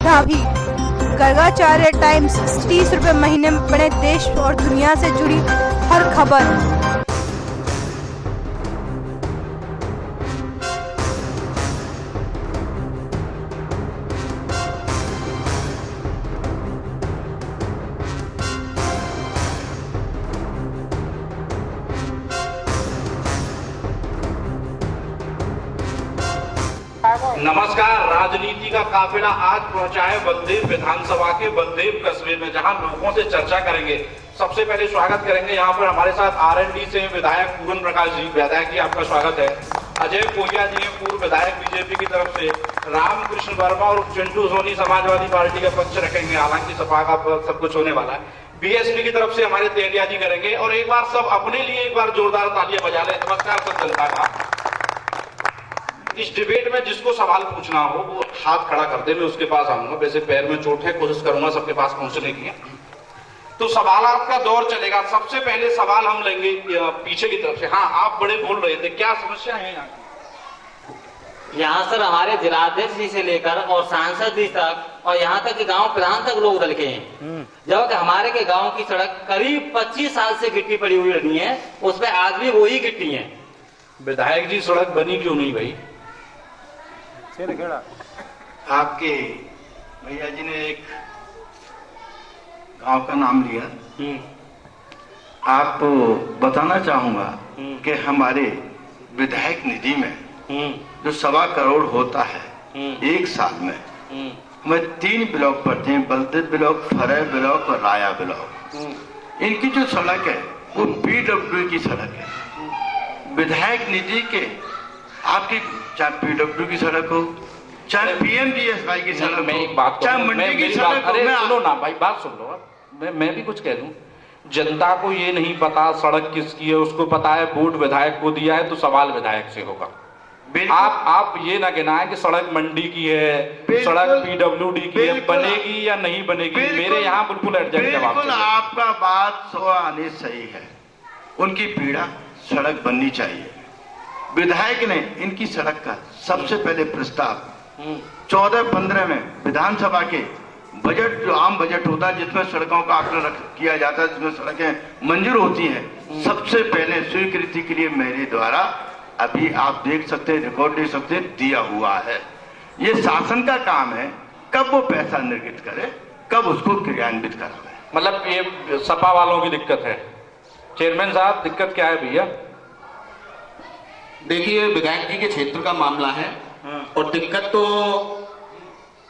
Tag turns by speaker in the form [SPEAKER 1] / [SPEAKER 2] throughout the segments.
[SPEAKER 1] सुविधा भी। गर्गाचार्य टाइम्स, 30 रुपए महीने में पढ़े देश और दुनिया से जुड़ी हर खबर।
[SPEAKER 2] नमस्कार। राजनीति का काफिला आज पहुंचा है बलदेव विधानसभा के बलदेव कस्बे में, जहां लोगों से चर्चा करेंगे। सबसे पहले स्वागत करेंगे यहाँ पर हमारे साथ आरएनडी से विधायक पूरन प्रकाश जी। विधायक जी, आपका स्वागत है। अजय कोहिया जी हैं, पूर्व विधायक बीजेपी की तरफ से। रामकृष्ण वर्मा और चिंटू सोनी समाजवादी पार्टी का पक्ष रखेंगे, हालांकि सपा का सब कुछ होने वाला है। बीएसपी की तरफ से हमारे तेलिया जी करेंगे। और एक बार सब अपने लिए एक बार जोरदार तालियां बजा लें। नमस्कार सब जनता का। इस डिबेट में जिसको सवाल पूछना हो वो हाथ खड़ा कर दे, मैं उसके पास आऊंगा। वैसे पैर में चोट है, कोशिश करूंगा सबके पास पहुंचने की। तो सवालात का दौर चलेगा। सबसे पहले सवाल हम लेंगे पीछे की तरफ से। हाँ, आप बड़े बोल रहे थे, क्या समस्या है
[SPEAKER 3] यहाँ सर? हमारे जिलाध्यक्ष जी से लेकर और सांसद जी तक और यहाँ तक कि गांव प्रधान तक लोग दल के हैं। जबकि हमारे के गांव की सड़क करीब 25 साल से गिट्टी पड़ी हुई रही है, उसमें आज भी वही गिट्टी है।
[SPEAKER 2] विधायक जी, सड़क बनी क्यों नहीं भाई?
[SPEAKER 4] आपके भैया जी ने एक गांव का नाम लिया। आपको बताना चाहूंगा कि हमारे विधायक निधि में जो 1.25 करोड़ होता है एक साल में, हमें 3 ब्लॉक पड़ते हैं, बलदेव ब्लॉक, फरह ब्लॉक और राया ब्लॉक। इनकी जो सड़क है वो पीडब्ल्यू की सड़क है। विधायक निधि के आपकी चाहे पीडब्ल्यू की सड़क हो, चाहे पीएमजीएसवाई की सड़क हो, चाहे मंडी की सड़क हो।
[SPEAKER 2] सुनो ना भाई, बात सुन लो। मैं भी कुछ कह दूं। जनता को ये नहीं पता सड़क किसकी है, उसको पता है वोट विधायक को दिया है, तो सवाल विधायक से होगा। आप ये ना कहना है कि सड़क मंडी की है, सड़क पीडब्ल्यूडी की है, बनेगी या नहीं बनेगी। मेरे यहाँ बिल्कुल एडजस्ट जवाब।
[SPEAKER 4] बिल्कुल आपका बात 100 आने सही है। उनकी पीड़ा, सड़क बननी चाहिए। विधायक ने इनकी सड़क का सबसे पहले प्रस्ताव 14-15 में विधानसभा के बजट, जो आम बजट होता है जिसमें सड़कों का आकलन किया जाता है, जिसमें सड़कें मंजूर होती हैं, सबसे पहले स्वीकृति के लिए मेरे द्वारा, अभी आप देख सकते हैं, रिकॉर्ड देख सकते हैं, दिया हुआ है। ये शासन का काम है, कब वो पैसा निर्गत करे, कब उसको क्रियान्वित करावे।
[SPEAKER 2] मतलब ये सपा वालों की दिक्कत है। चेयरमैन साहब, दिक्कत क्या है भैया?
[SPEAKER 5] देखिए, विधायक जी के क्षेत्र का मामला है और दिक्कत तो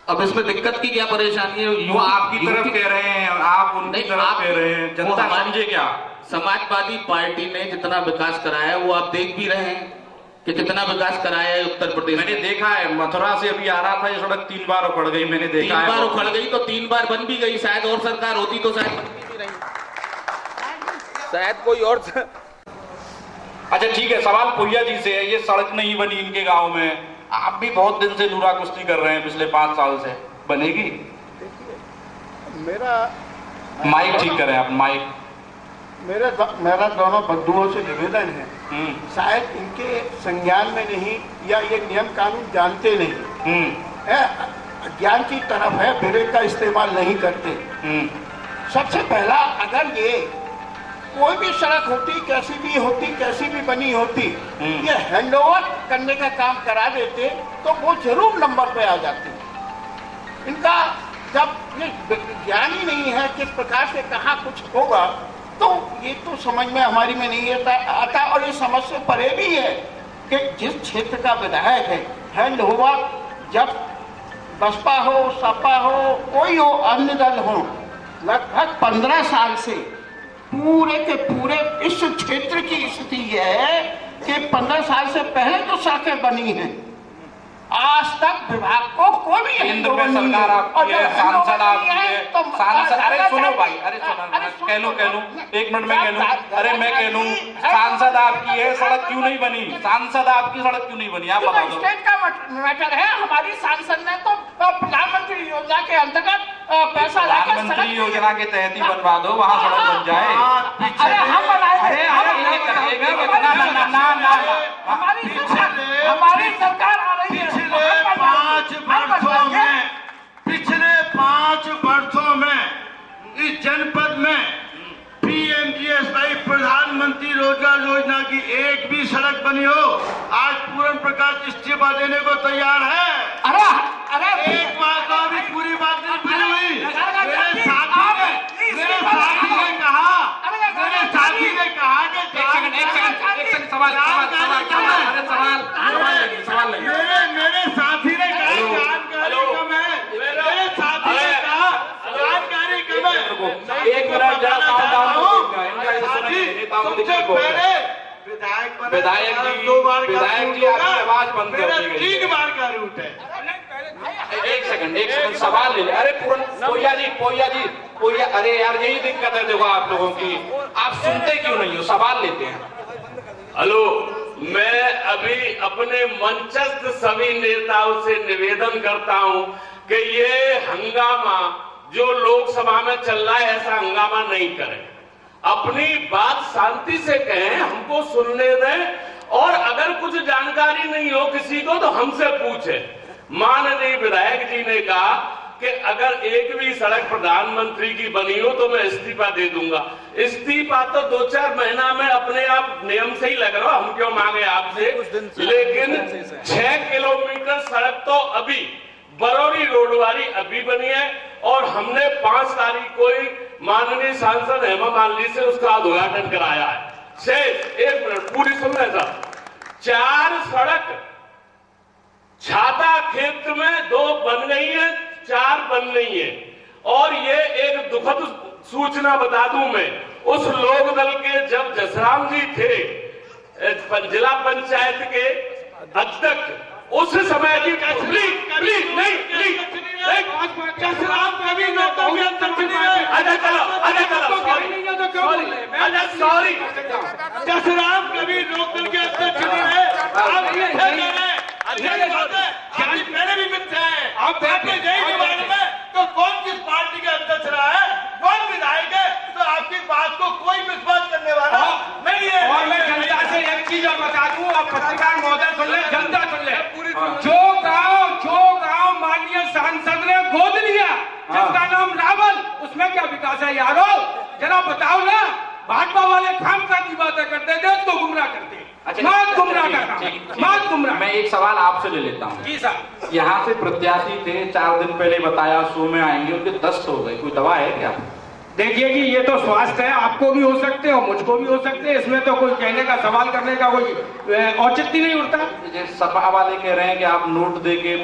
[SPEAKER 5] अब इसमें दिक्कत की क्या परेशानी है?
[SPEAKER 2] वो आपकी तरफ कह रहे हैं, आप उनकी तरफ कह रहे हैं, जनता समझे क्या?
[SPEAKER 5] समाजवादी पार्टी ने जितना विकास कराया वो आप देख भी रहे हैं कि कितना विकास कराया है उत्तर प्रदेश।
[SPEAKER 2] मैंने देखा है, मथुरा से अभी आ रहा था, ये सड़क 3 बार उखड़ गई। मैंने देखा है
[SPEAKER 5] 3 बार उखड़ गई तो 3 बार बन भी गई। शायद और सरकार होती तो शायद बनती भी रही, शायद कोई और।
[SPEAKER 2] अच्छा ठीक है, सवाल कोहिया जी से है। ये सड़क नहीं बनी इनके गांव में, आप भी बहुत दिन से नूरा कुश्ती कर रहे हैं पिछले 5 साल से, बनेगी?
[SPEAKER 6] मेरा
[SPEAKER 2] माइक ठीक करें आप, माइक।
[SPEAKER 6] मेरा दोनों बंधुओं से निवेदन है, शायद इनके संज्ञान में नहीं या ये नियम कानून जानते नहीं, ज्ञान की तरफ है, ब्रेक का इस्तेमाल नहीं करते। सबसे पहला, अगर ये कोई भी सड़क होती, कैसी भी होती, कैसी भी बनी होती, ये हैंडओवर करने का काम करा देते तो वो जरूर नंबर पे आ जाते। इनका जब ये ज्ञान ही नहीं है किस प्रकार से कहाँ कुछ होगा, तो ये तो समझ में हमारी में नहीं आता। और ये समझ से परे भी है कि जिस क्षेत्र का विधायक है, हैंडओवर जब बसपा हो, सपा हो, कोई हो, अन्य दल हो, लगभग 15 साल से पूरे के पूरे इस क्षेत्र की स्थिति यह है कि 15 साल से पहले जो सड़कें बनी हैं, आज तक विभाग को कोई भी
[SPEAKER 2] केंद्र में सरकार आपकी है, सांसद आपकी है, सांसद। अरे सुनो भाई, अरे सुनो, कह लूं 1 मिनट में कह लूं। अरे मैं कह लूं, सांसद आपकी है, सड़क क्यों नहीं बनी? सांसद आपकी, सड़क क्यों नहीं बनी? आप बता दो।
[SPEAKER 6] स्टेट का मैटर है। हमारी सांसद ने तो प्रधानमंत्री योजना के अंतर्गत पैसा,
[SPEAKER 2] प्रधानमंत्री योजना के तहत ही बनवा दो, वहाँ सड़क बन जाए।
[SPEAKER 6] अरे हम बनाएंगे। हमारी सरकार आ रही है।
[SPEAKER 4] पिछले 5 वर्षों में, पिछले जनपद में पीएमजीएसवाई प्रधानमंत्री रोजगार योजना की एक भी सड़क बनी हो, आज पूर्ण प्रकाश इस्तीफा देने को तैयार है।
[SPEAKER 7] अरे अरे
[SPEAKER 4] एक बात तो अभी पूरी बात नहीं पूरी हुई। मेरे साथी ने कहा कि
[SPEAKER 7] एक सेकंड सवाल
[SPEAKER 4] मेरे साथी ने कहा जानकारी कम है। मेरे साथी ने कहा जानकारी कम है।
[SPEAKER 2] एक मिनट विधायक जी,
[SPEAKER 4] दो बार
[SPEAKER 2] विधायक जी आपकी आवाज बंद कर दी गई।
[SPEAKER 4] 3 बार का रूट है।
[SPEAKER 2] एक सेकंड सवाल ले ले। अरे पोया जी, अरे यार यही दिक्कत है देखो आप लोगों की, आप सुनते क्यों नहीं हो? सवाल लेते हैं।
[SPEAKER 8] हेलो, मैं अभी अपने मंचस्थ सभी नेताओं से निवेदन करता हूं कि ये हंगामा जो लोकसभा में चल रहा है ऐसा हंगामा नहीं करें, अपनी बात शांति से कहें, हमको सुनने दें, और अगर कुछ जानकारी नहीं हो किसी को तो हमसे पूछे। माननीय विधायक जी ने कहा कि अगर एक भी सड़क प्रधानमंत्री की बनी हो तो मैं इस्तीफा दे दूंगा। इस्तीफा तो 2-4 महीना में अपने आप नियम से ही लग रहा, हम क्यों मांगे आपसे। लेकिन 6 किलोमीटर सड़क तो अभी बरौनी रोड वाली अभी बनी है, और हमने 5 तारीख को ही माननीय सांसद हेमा मालिनी से उसका उद्घाटन कराया है। 1 मिनट पूरी सुनना है साहब। 4 सड़क छाता क्षेत्र में 2 बन गई है, 4 बन रही है। और ये एक दुखद सूचना बता दूं मैं, उस लोक दल के जब जसराम जी थे जिला पंचायत के अध्यक्ष, उस समय की प्लीज नहीं
[SPEAKER 4] जसराम कभी लोगों के अंदर
[SPEAKER 8] सॉरी
[SPEAKER 4] जसराम कभी लोकल के अध्यक्ष नहीं है। आप ये कह रहे हैं, मेरे भी मित्र हैं, आप बैठे नहीं के बारे में तो कौन किस पार्टी का अध्यक्ष रहा है, कौन विधायक है, तो आपकी बात को कोई विश्वास करने वाला नहीं है।
[SPEAKER 7] और मैं जनता से एक चीज और बता दूं, आप पत्रकार महोदय सुन ले, जनता सुन ले, जो गांव माननीय सांसद ने गोद लिया जिसका नाम रावल, उसमें क्या विकास है यारो? जरा बताओ ना। भाजपा वाले खामखा की बातें करते, देश को गुमराह करते। मत गुमराह करना, मत गुमराह।
[SPEAKER 2] मैं एक सवाल आपसे ले लेता हूँ।
[SPEAKER 7] जी साहब,
[SPEAKER 2] यहाँ से प्रत्याशी थे, 4 दिन पहले बताया शो में आएंगे, उनके दस्त हो गए, कोई दवा है क्या?
[SPEAKER 7] देखिए कि ये तो स्वास्थ्य है, आपको भी हो सकते हैं और मुझको भी हो सकते हैं, इसमें तो कोई कहने का सवाल करने का कोई औचित्य नहीं उठता।
[SPEAKER 2] सपा वाले कह रहे हैं कि आप नोट देके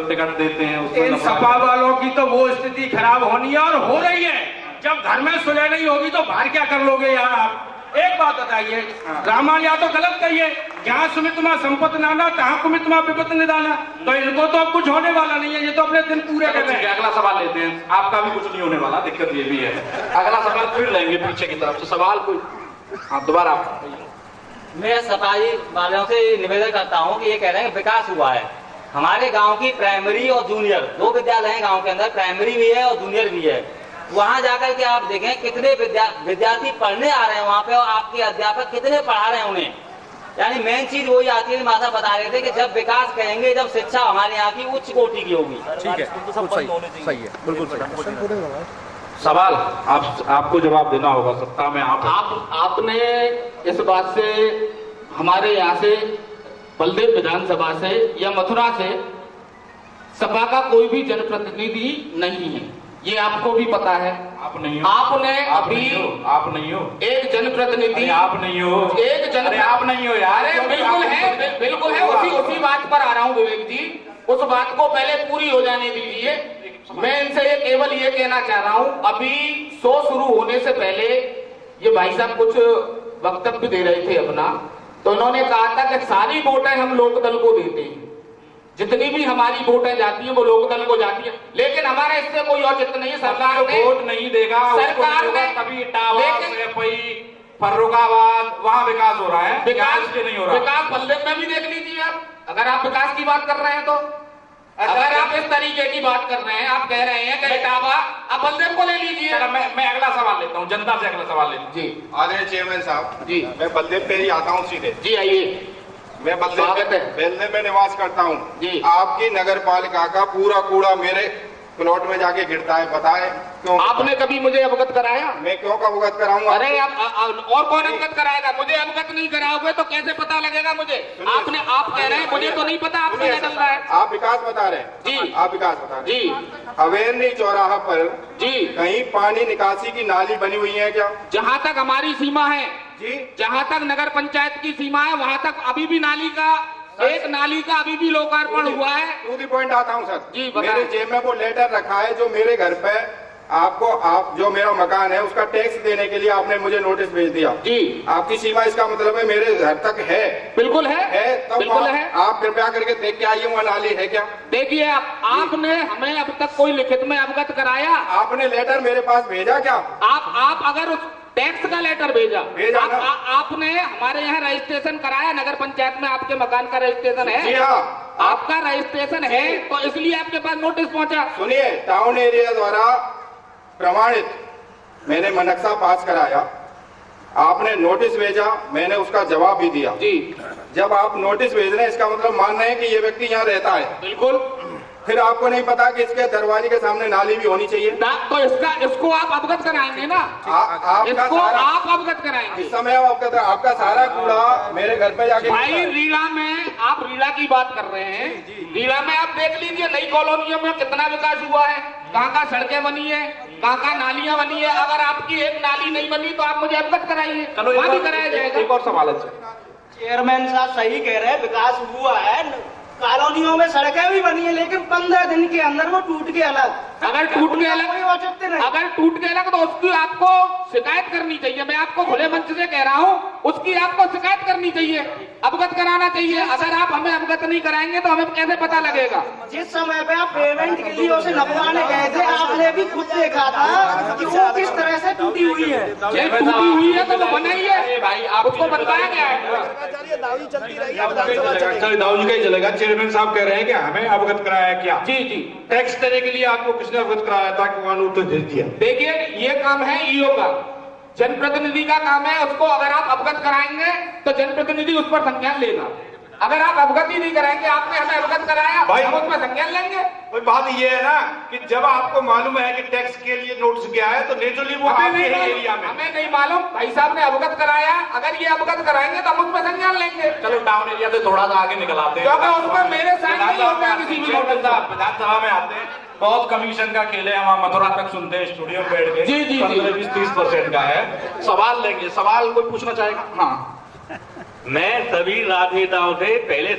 [SPEAKER 2] टिकट देते हैं,
[SPEAKER 7] इन सपा वालों की तो वो स्थिति खराब होनी है और हो रही है। जब घर में सुलह नहीं होगी तो बाहर क्या कर लोगे यार आप? एक बात बताइए, रामायण या तो गलत कहिए, जहाँ सुमित्रा संपत्ति नाना तहाँ कुमित्रा विपत निदाना, तो इनको तो अब कुछ होने वाला नहीं है, ये तो अपने दिन पूरे कर रहे हैं।
[SPEAKER 2] अगला सवाल लेते हैं, आपका भी कुछ नहीं होने वाला, दिक्कत ये भी है। अगला सवाल फिर लेंगे पीछे की तरफ से सवाल कोई। हाँ दोबारा।
[SPEAKER 3] मैं सफाई वालों से निवेदन करता हूँ कि ये कह रहे हैं विकास हुआ है। हमारे गांव की प्राइमरी और जूनियर 2 विद्यालय हैं गांव के अंदर, प्राइमरी भी है और जूनियर भी है। वहां जाकर के आप देखें कितने विद्यार्थी पढ़ने आ रहे हैं वहां पे, और आपके अध्यापक कितने पढ़ा रहे हैं उन्हें। यानी मेन चीज वही आती है, माता बता रहे थे कि जब विकास करेंगे, जब शिक्षा हमारे यहाँ की उच्च कोटि की होगी।
[SPEAKER 7] ठीक है, सही है, बिल्कुल
[SPEAKER 2] सवाल आपको जवाब देना होगा, सत्ता में
[SPEAKER 5] आपने इस बात से हमारे यहाँ से बलदेव विधानसभा से या मथुरा से सपा का कोई भी जनप्रतिनिधि नहीं है, ये आपको भी पता है।
[SPEAKER 2] आप नहीं हो,
[SPEAKER 5] आपने
[SPEAKER 2] आप
[SPEAKER 5] अभी
[SPEAKER 2] आप नहीं हो,
[SPEAKER 5] एक जनप्रतिनिधि,
[SPEAKER 2] आप नहीं हो,
[SPEAKER 5] एक जन,
[SPEAKER 2] आप नहीं हो यार।
[SPEAKER 5] बिल्कुल है, उसी बात पर आ रहा हूँ विवेक जी। उस बात को पहले पूरी हो जाने दीजिए। मैं इनसे ये केवल ये कहना चाह रहा हूँ, अभी शो शुरू होने से पहले ये भाई साहब कुछ वक्तव्य दे रहे थे अपना, तो उन्होंने कहा था कि सारी वोटें हम लोकदल को देते हैं, जितनी भी हमारी वोटें जाती है वो लोकदल को जाती है, लेकिन हमारा इससे कोई औचित्य नहीं है। सरकार ने
[SPEAKER 2] वोट नहीं देगा,
[SPEAKER 5] सरकार ने
[SPEAKER 2] कभी फर्रुखाबाद वहाँ विकास हो रहा है, विकास के नहीं हो रहा।
[SPEAKER 5] विकास बल्देव में भी देख लीजिए आप, अगर आप विकास की बात कर रहे हैं तो। अगर आप इस तरीके की बात कर रहे हैं, आप कह रहे हैं कि इटावा, आप बलदेव को ले लीजिए।
[SPEAKER 2] मैं अगला सवाल लेता हूँ, जनता से अगला सवाल लेता हूँ।
[SPEAKER 5] जी
[SPEAKER 9] आदरणीय चेयरमैन साहब
[SPEAKER 5] जी,
[SPEAKER 9] मैं बलदेव पे ही आता हूँ सीधे।
[SPEAKER 5] जी आइए।
[SPEAKER 9] मैं बलदेव में निवास करता हूँ
[SPEAKER 5] जी।
[SPEAKER 9] आपकी नगर पालिका का पूरा कूड़ा मेरे प्लॉट में जाके गिरता है, बताए क्यों?
[SPEAKER 5] आपने कभी मुझे अवगत कराया?
[SPEAKER 9] मैं क्यों का अवगत कराऊंगा?
[SPEAKER 5] अरे और कौन अवगत कराएगा? मुझे अवगत नहीं कराओगे तो कैसे पता लगेगा मुझे? आप कह रहे हैं मुझे तो नहीं पता आपसे क्या चल रहा है।
[SPEAKER 9] आप विकास बता रहे हैं
[SPEAKER 5] जी,
[SPEAKER 9] आप विकास बता रहे हैं
[SPEAKER 5] जी
[SPEAKER 9] अवेरनी चौराहा पर
[SPEAKER 5] जी,
[SPEAKER 9] कहीं पानी निकासी की नाली बनी हुई है क्या?
[SPEAKER 5] जहाँ तक हमारी सीमा है
[SPEAKER 9] जी,
[SPEAKER 5] जहाँ तक नगर पंचायत की सीमा है वहाँ तक अभी भी एक नाली का अभी भी लोकार्पण हुआ है।
[SPEAKER 9] टू दी पॉइंट आता हूँ सर।
[SPEAKER 5] जी, बताएं।
[SPEAKER 9] मेरे जेब में वो लेटर रखा है जो मेरे घर पे आप जो मेरा मकान है उसका टैक्स देने के लिए आपने मुझे नोटिस भेज दिया।
[SPEAKER 5] जी,
[SPEAKER 9] आपकी सीमा, इसका मतलब है मेरे घर तक है।
[SPEAKER 5] बिल्कुल है,
[SPEAKER 9] तब
[SPEAKER 5] बिल्कुल है।
[SPEAKER 9] आप कृपया करके देख के आइए वहाँ नाली है क्या?
[SPEAKER 5] देखिए आपने हमें अब तक कोई लिखित में अवगत कराया?
[SPEAKER 9] आपने लेटर मेरे पास भेजा क्या?
[SPEAKER 5] आप अगर उस टैक्स का लेटर भेजा
[SPEAKER 9] ना।
[SPEAKER 5] आपने हमारे यहाँ रजिस्ट्रेशन कराया, नगर पंचायत में आपके मकान का रजिस्ट्रेशन है?
[SPEAKER 9] जी हाँ,
[SPEAKER 5] आपका रजिस्ट्रेशन है तो इसलिए आपके पास नोटिस पहुंचा।
[SPEAKER 9] सुनिए, टाउन एरिया द्वारा प्रमाणित मैंने मनक्सा पास कराया, आपने नोटिस भेजा, मैंने उसका जवाब भी दिया।
[SPEAKER 5] जी,
[SPEAKER 9] जब आप नोटिस भेज रहे हैं इसका मतलब मान रहे हैं कि ये व्यक्ति यहाँ रहता है।
[SPEAKER 5] बिल्कुल।
[SPEAKER 9] फिर आपको नहीं पता कि इसके दरवाजे के सामने नाली भी होनी चाहिए?
[SPEAKER 5] तो इसको आप अवगत कराएंगे ना? इसको आप अवगत कराएंगे।
[SPEAKER 9] इस समय आपका सारा कूड़ा मेरे घर पे जाके
[SPEAKER 5] भाई रीला में, आप रीला की बात कर रहे हैं, रीला में आप देख लीजिए नई कॉलोनियों में कितना विकास हुआ है, कहाँ सड़कें बनी है, कहाँ नालियां बनी है। अगर आपकी एक नाली नहीं बनी तो आप मुझे अवगत कराइए, वहाँ भी कराया जाएगा।
[SPEAKER 9] एक और सवाल है
[SPEAKER 10] चेयरमैन साहब सही कह रहे हैं, विकास हुआ है, कॉलोनियों में सड़कें भी बनी है, लेकिन 15 दिन के अंदर वो टूट के अलग।
[SPEAKER 5] अगर टूट के अलग,
[SPEAKER 10] कोई औचित्य नहीं।
[SPEAKER 5] अगर टूट के अलग तो उसकी आपको शिकायत करनी चाहिए। मैं आपको खुले मंच से कह रहा हूँ, उसकी आपको शिकायत करनी चाहिए, अवगत कराना चाहिए। अगर आप हमें अवगत नहीं कराएंगे तो हमें कैसे पता लगेगा?
[SPEAKER 10] जिस समय पे आप पेमेंट के लिए उसे नपवाने गए थे, आपने भी खुद देखा था कि वो किस तरह से टूटी हुई है।
[SPEAKER 5] टूटी हुई है तो वो बनाई है भाई, आपको बताया गया है।
[SPEAKER 7] दाऊ जी का ही चलेगा। चेयरमैन साहब कह रहे हैं कि हमें अवगत कराया क्या?
[SPEAKER 5] जी जी,
[SPEAKER 7] टैक्स देने के लिए आपको किसने अवगत कराया था कि वहां नोटिस भेज दिया?
[SPEAKER 5] देखिए ये काम है ईओ का, जनप्रतिनिधि का काम है। उसको अगर आप अवगत कराएंगे तो जनप्रतिनिधि उस पर संज्ञान लेगा। अगर आप अवगत ही नहीं कराएंगे, आपने हमें अवगत कराया, हम उसमें संज्ञान लेंगे।
[SPEAKER 7] कोई बात ये है ना कि जब आपको मालूम है कि टैक्स के लिए नोटिस गया है तो नेचुरली वो आपके एरिया में,
[SPEAKER 5] हमें नहीं मालूम, भाई साहब ने अवगत कराया। अगर ये अवगत कराएंगे तो हम उसमें संज्ञान लेंगे।
[SPEAKER 7] चलो टाउन एरिया से थोड़ा सा आगे निकल आते हैं,
[SPEAKER 5] क्योंकि उसमें मेरे साइन नहीं होते हैं किसी भी नोटिस का।
[SPEAKER 7] विधानसभा में आते हैं, बहुत कमीशन का खेल है, हम मथुरा तक सुनते हैं स्टूडियो में बैठ के।
[SPEAKER 5] जी जी,
[SPEAKER 7] 15-20-30% का है। सवाल लेंगे, सवाल कोई पूछना चाहेगा? हाँ,
[SPEAKER 11] मैं सभी राजनेताओं से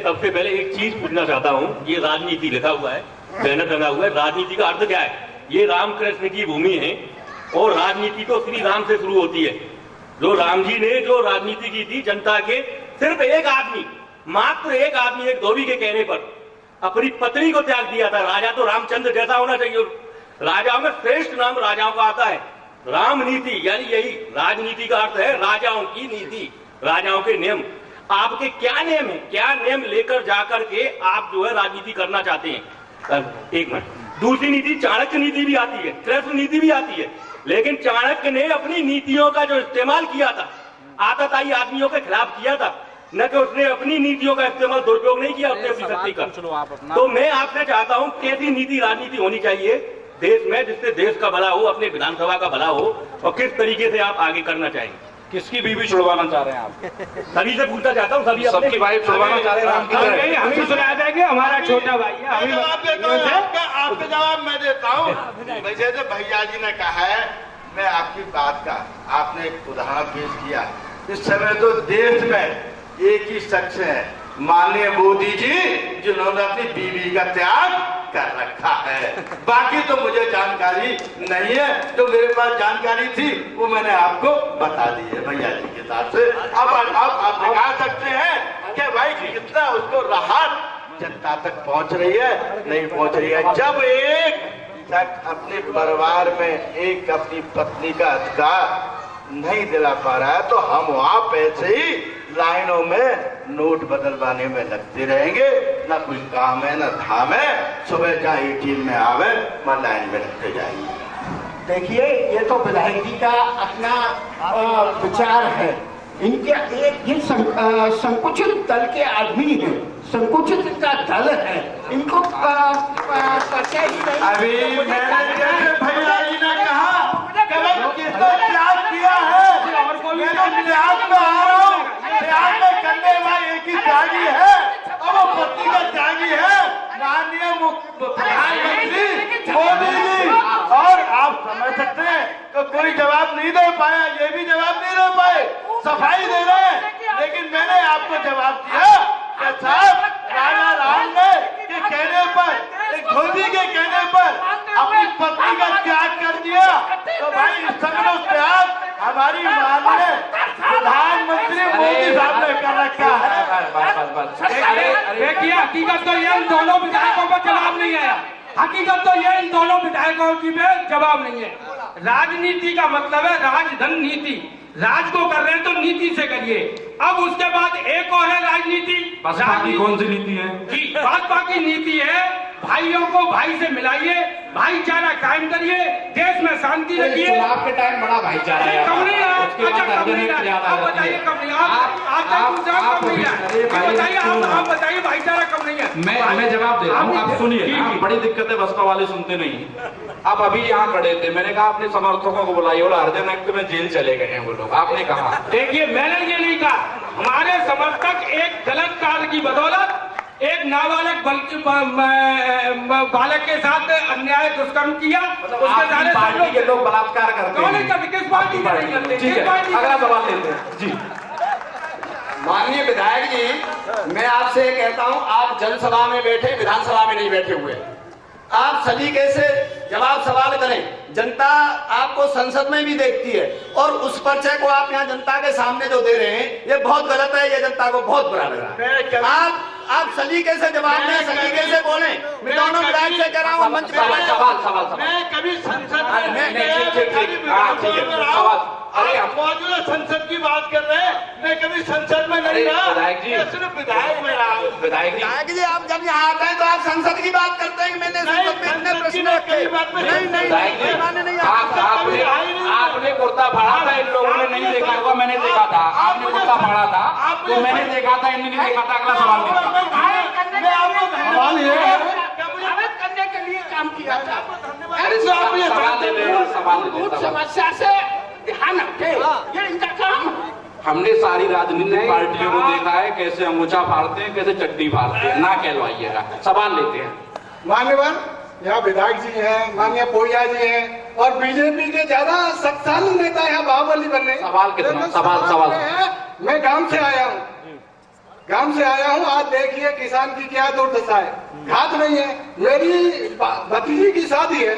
[SPEAKER 11] सबसे पहले एक चीज पूछना चाहता हूँ। ये राजनीति लिखा हुआ है, बैनर लगा हुआ है, राजनीति का अर्थ क्या है? ये रामकृष्ण की भूमि है और राजनीति तो श्री राम से शुरू होती है। जो राम जी ने जो राजनीति की थी जनता के, सिर्फ एक आदमी, मात्र एक आदमी, एक धोबी के कहने पर अपनी पत्नी को त्याग दिया था। राजा तो रामचंद्र जैसा होना चाहिए। राजाओं में श्रेष्ठ नाम राजाओं का आता है राम नीति, यानी यही राजनीति का अर्थ है, राजाओं की नीति, राजाओं के नियम। आपके क्या नियम है? क्या नियम लेकर जाकर के आप जो है राजनीति करना चाहते हैं? एक मिनट, दूसरी नीति चाणक्य नीति भी आती है, कृष्ण नीति भी आती है, लेकिन चाणक्य ने अपनी नीतियों का जो इस्तेमाल किया था आतताई आदमियों के खिलाफ किया था, न कि उसने अपनी नीतियों का इस्तेमाल दुरुपयोग नहीं किया अपनी शक्ति का। तो मैं आपसे चाहता हूं कैसी नीति राजनीति होनी चाहिए देश में जिससे देश का भला हो, अपने विधानसभा का भला हो, और किस तरीके से आप आगे करना चाहेंगे?
[SPEAKER 7] किसकी बीवी छुड़वाना चाह रहे हैं आप?
[SPEAKER 11] सभी से पूछना चाहता हूँ, सभी
[SPEAKER 7] सबकी वाइफ छुड़वाना चाह रहे हैं।
[SPEAKER 11] हम ही सुना देंगे, हमारा छोटा भाई है।
[SPEAKER 4] आपका जवाब मैं देता हूँ। वैसे तो भैया जी ने कहा है, मैं आपकी बात का आपने एक उदाहरण पेश किया। इस समय तो देश में एक ही शख्स है, माननीय मोदी जी, जिन्होंने अपनी बीवी का त्याग कर रखा है। बाकी तो मुझे जानकारी नहीं है, जो मेरे पास जानकारी थी वो मैंने आपको बता दी है भैया जी के साथ से। अब आप दिखा सकते हैं कि भाई कितना उसको राहत जनता तक पहुंच रही है, नहीं पहुंच रही है। जब एक तक अपने परिवार में एक अपनी पत्नी का अधिकार नहीं दिला पा रहा है तो हम वहां पैसे ही लाइनों में नोट बदलवाने में लगते रहेंगे। ना कोई काम है ना धाम है, सुबह जहाँ ATM में आवे वहाँ लाइन में लगते जाएंगे।
[SPEAKER 6] देखिए, ये तो विधायक जी का अपना विचार है। इनके एक ये संकुचित दल के आदमी हैं, संकुचित का दल है, इनको करके ही नहीं।
[SPEAKER 4] अभी मैंने जैसे भैया जी ने कहा कितना त्याग किया है, मैंने त्याग में आ रहा हूँ, त्याग में करने वाली एक ही त्यागी है और वो पति का त्यागी है माननीय प्रधानमंत्री मोदी जी। और आप समझ सकते हैं तो कोई जवाब नहीं दे पाया, ये भी जवाब नहीं दे पाए, सफाई दे रहे हैं, लेकिन मैंने आपको जवाब दिया कि साहब राजा राम ने के कहने पर, एक धोबी के कहने पर अपनी पत्नी का त्याग कर दिया, तो भाई सगड़ों त्याग हमारी माननीय प्रधानमंत्री मोदी साहब ने कर रखा है।
[SPEAKER 7] देखिए हकीकत तो ये इन दोनों विधायकों को जवाब नहीं आया, हकीकत तो ये इन दोनों विधायकों की में जवाब नहीं है। राजनीति का मतलब है राजधन नीति, राज को कर रहे हैं तो नीति से करिए। अब उसके बाद एक और है राजनीति।
[SPEAKER 2] कौन सी नीति है
[SPEAKER 7] जी? भाजपा की नीति है भाइयों को भाई से मिलाइए, भाईचारा कायम करिए, देश में शांति रखिए।
[SPEAKER 2] चुनाव के टाइम बड़ा भाईचारा है।
[SPEAKER 7] कम नहीं है, अच्छा कम नहीं है, आप बताइए कम नहीं है, आप कम नहीं है, बताइए आप बताइए भाईचारा कम नहीं है।
[SPEAKER 2] मैं जवाब दे रहा हूँ, आप सुनिए। बड़ी दिक्कत है, बसपा वाले सुनते नहीं। आप अभी यहाँ खड़े थे, मैंने कहा अपने समर्थकों को बुलाइए, बोला अर्जन एक्ट में जेल चले गए हैं वो लोग, आपने कहा।
[SPEAKER 7] देखिए मैंने ये नहीं कहा, हमारे समर्थक एक गलत कार्य की बदौलत एक नाबालग बालक के साथ अन्याय दुष्कर्म किया, उसके सारे
[SPEAKER 2] पार्टी के लोग बलात्कार करते हैं।
[SPEAKER 7] किस पार्टी का नहीं करते?
[SPEAKER 2] ठीक है, अगला सवाल लेते हैं जी।
[SPEAKER 12] माननीय विधायक जी, मैं आपसे कहता हूं, आप जनसभा में बैठे, विधानसभा में नहीं बैठे हुए। आप सलीके से जवाब सवाल करें। जनता आपको संसद में भी देखती है और उस परिचय को आप यहाँ जनता के सामने जो दे रहे हैं, ये बहुत गलत है, ये जनता को बहुत बुरा लग रहा है। आप सलीके से जवाब दें, सलीके से बोले। मैं दोनों विधायक से कह रहा हूँ, मंच पर
[SPEAKER 2] सवाल
[SPEAKER 6] मैं कभी संसद में मौजूदा संसद की बात कर रहे हैं, मैं कभी संसद में नहीं रहा, सिर्फ विधायक में रहा हूँ।
[SPEAKER 12] विधायक जी, आप जब यहाँ आते हैं तो आप संसद की बात करते हैं कि मैंने संसद में इतने प्रश्न रखे। नहीं,
[SPEAKER 2] आपने कुर्ता फाड़ा था, इन लोगों ने नहीं देखा होगा, मैंने देखा था। आपने कुर्ता फाड़ा था तो मैंने देखा था, इन्होंने नहीं देखा था। अगला सवाल
[SPEAKER 6] करने के लिए काम किया था।
[SPEAKER 2] समस्या
[SPEAKER 6] से ध्यान हटे, ये इनका काम।
[SPEAKER 2] हमने सारी राजनीतिक पार्टियों को देखा है कैसे अंगूठा फाड़ते हैं, कैसे चड्डी फाड़ते हैं। ना कहलवाइएगा, सवाल लेते हैं।
[SPEAKER 6] मान्यवर यहाँ विधायक जी हैं, माननीय पोया जी हैं और बीजेपी के ज्यादा शक्तिशाली नेता यहाँ बाहुबली बनने।
[SPEAKER 2] सवाल कितना? सवाल
[SPEAKER 6] मैं गांव से आया हूँ, आज देखिए किसान की क्या दुर्दशा है, घात नहीं है। मेरी भतीजी की शादी है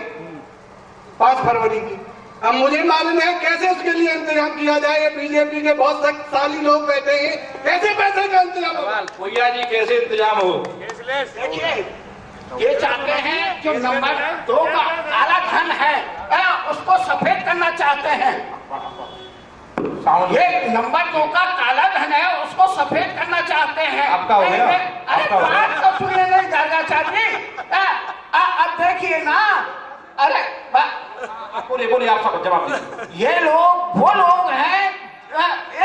[SPEAKER 6] 5 फरवरी की। अब मुझे मालूम है कैसे उसके लिए इंतजाम किया जाए। ये बीजेपी के बहुत शक्तिशाली लोग बैठे हैं, कैसे पैसे का इंतजाम होगा?
[SPEAKER 2] भैया जी कैसे इंतजाम हो?
[SPEAKER 6] देखिए, ये चाहते हैं जो नंबर 2 का काला धन है उसको सफेद करना चाहते हैं। ये नंबर 2 का काला धन है उसको सफेद करना चाहते हैं।
[SPEAKER 2] आपका हो गया?
[SPEAKER 6] अरे बात तो सुनिए नहीं दादाचार्य जी, अब देखिए ना। अरे
[SPEAKER 2] बोलिए आप सब जवाब दीजिए।
[SPEAKER 6] ये लोग वो लोग हैं,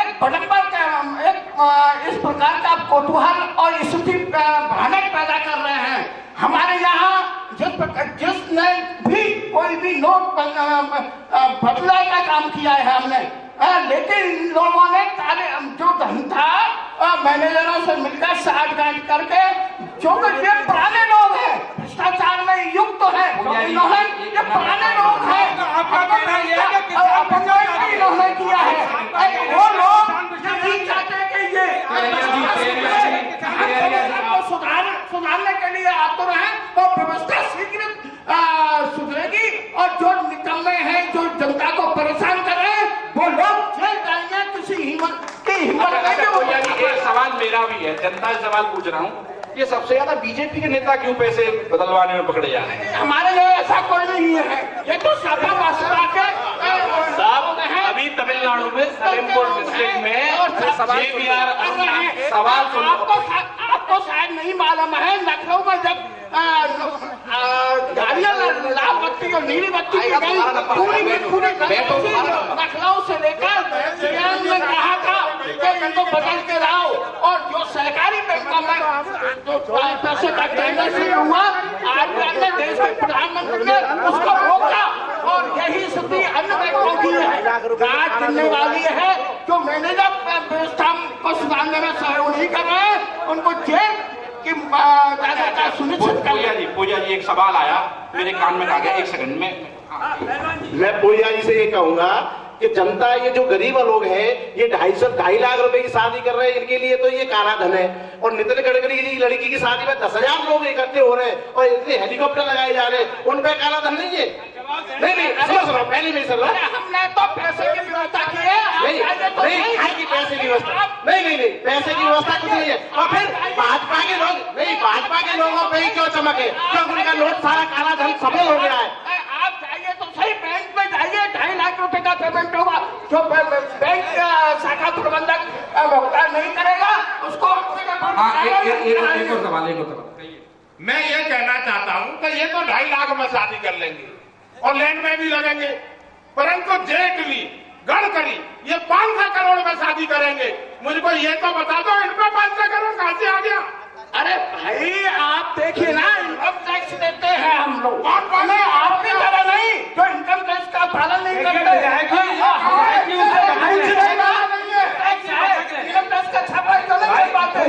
[SPEAKER 6] एक बड़म्बर का एक इस प्रकार का कौतूहल और स्थिति भयानक पैदा कर रहे हैं। हमारे यहाँ जिसने भी कोई भी नोट बदलाव का काम किया है हमने, लेकिन इन लोगों ने जो धन था मैनेजरों से मिलकर साठ-गांठ करके, जो ये पुराने लोग हैं, भ्रष्टाचार में युक्त है, इन्होंने ये पुराने लोग हैं, इन्होंने किया है। वो लोग नहीं चाहते कि ये सुधारने के लिए आतुर हैं, तो व्यवस्था शीघ्र सुधरेगी और जो निकम्मे हैं, जो जनता को परेशान कर रहे हैं, वो लोग जेल जाएंगे। किसी हिम्मत नहीं।
[SPEAKER 2] एक सवाल मेरा भी है, जनता से सवाल पूछ रहा हूँ, ये सबसे ज्यादा बीजेपी के नेता क्यों पैसे बदलवाने में पकड़े जा रहे हैं?
[SPEAKER 6] हमारे लिए ऐसा कोई नहीं है, ये तो सपा बसपा के
[SPEAKER 11] अभी तमिलनाडु में सलेमपुर डिस्ट्रिक्ट में
[SPEAKER 2] सवाल
[SPEAKER 6] आपको शायद नहीं मालूम है, लखनऊ में जब गाड़ियां लाल बत्ती और नीली बत्ती की गई, पूरी लखनऊ से लेकर में कहा था कि
[SPEAKER 5] मैं तो बदल के लाओ। और जो सरकारी बैंक का मैं जो पैसे का टेंडर से हुआ, आज अपने देश के प्रधानमंत्री ने उसको रोका। और यही स्थिति अन्य बैंकों की है। रात चलने वाली है। जो मैनेजर व्यवस्था को सुधारने में सहयोग नहीं कर रहे हैं, उनको जेल की दादा सुनिश्चित कर।
[SPEAKER 2] पूजा जी एक सवाल आया मेरे कान में आ गया, एक सेकंड में।
[SPEAKER 13] मैं पूजा जी से ये कहूंगा कि जनता, ये जो गरीब लोग हैं, ये 2.5 लाख रुपए की शादी कर रहे हैं, इनके लिए तो ये काला धन है। और नितिन गडकरी की लड़की की शादी में 10,000 लोग इकट्ठे हो रहे हैं और इतने हेलीकॉप्टर लगाए जा रहे हैं, उन पे काला धन नहीं है। नहीं सुनो पहले नहीं सर,
[SPEAKER 5] हमने तो पैसे की व्यवस्था की है।
[SPEAKER 13] नहीं पैसे की व्यवस्था नहीं, पैसे की व्यवस्था कुछ नहीं है। और फिर भाजपा के लोग नहीं, भाजपा के लोगों पे ही क्यों चमके? क्योंकि उनका नोट सारा काला धन सफेद हो गया है।
[SPEAKER 5] आप जाइए तो सही बैंक में जाइए, 2.5 लाख रुपए का पेमेंट होगा। जो बैंक शाखा प्रबंधक भुगतान नहीं करेगा उसको।
[SPEAKER 7] एक और सवाल। मैं ये कहना चाहता हूँ कि ये तो 2.5 लाख में शादी कर लेंगे और लैंड में भी लगेंगे, परंतु जेटली, गडकरी ये 500 करोड़ में शादी करेंगे। मुझको ये तो बता दो, इनका 500 करोड़ कहां से आ गया?
[SPEAKER 5] अरे भाई आप देखिए ना, इनकम टैक्स देते हैं हम लोग। आपकी तरह नहीं जो इनकम टैक्स का पालन नहीं करते। इनकम टैक्स का छापा क्यों नहीं कर पाते?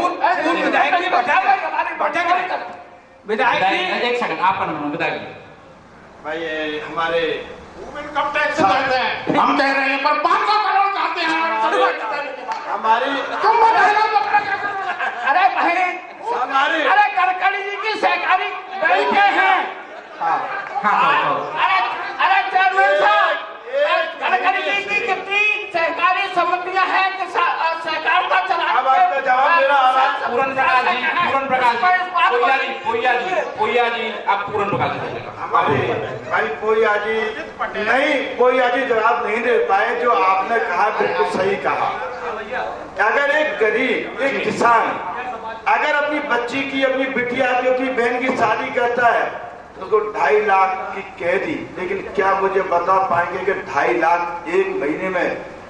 [SPEAKER 2] विधायक एक सेकंड, आपका नाम विधायक
[SPEAKER 13] भाई हमारे
[SPEAKER 5] इनकम टैक्स देते हैं, हम कह रहे हैं, पर 500 करोड़ कहते हैं
[SPEAKER 13] हमारी।
[SPEAKER 5] अरे भाई अरे गडकरी जी की सहकारी बैंकें हैं। अरे चेयरमैन साहब, गडकरी जी की कितनी सहकारी समितियां हैं कि सहकारिता चलाने
[SPEAKER 13] आपका जवाब दे रहा है
[SPEAKER 2] पूरन प्रकाश जी, पोया जी आप पूरन प्रकाश जी।
[SPEAKER 13] भाई कोई आजी जवाब नहीं दे पाए। जो आपने कहा बिल्कुल सही कहा। अगर एक गरीब, एक किसान अगर अपनी बच्ची की, अपनी बिटिया की, अपनी बहन की शादी करता है तो उसको 2.5 लाख की कह दी, लेकिन क्या मुझे बता पाएंगे कि 2.5 लाख एक महीने में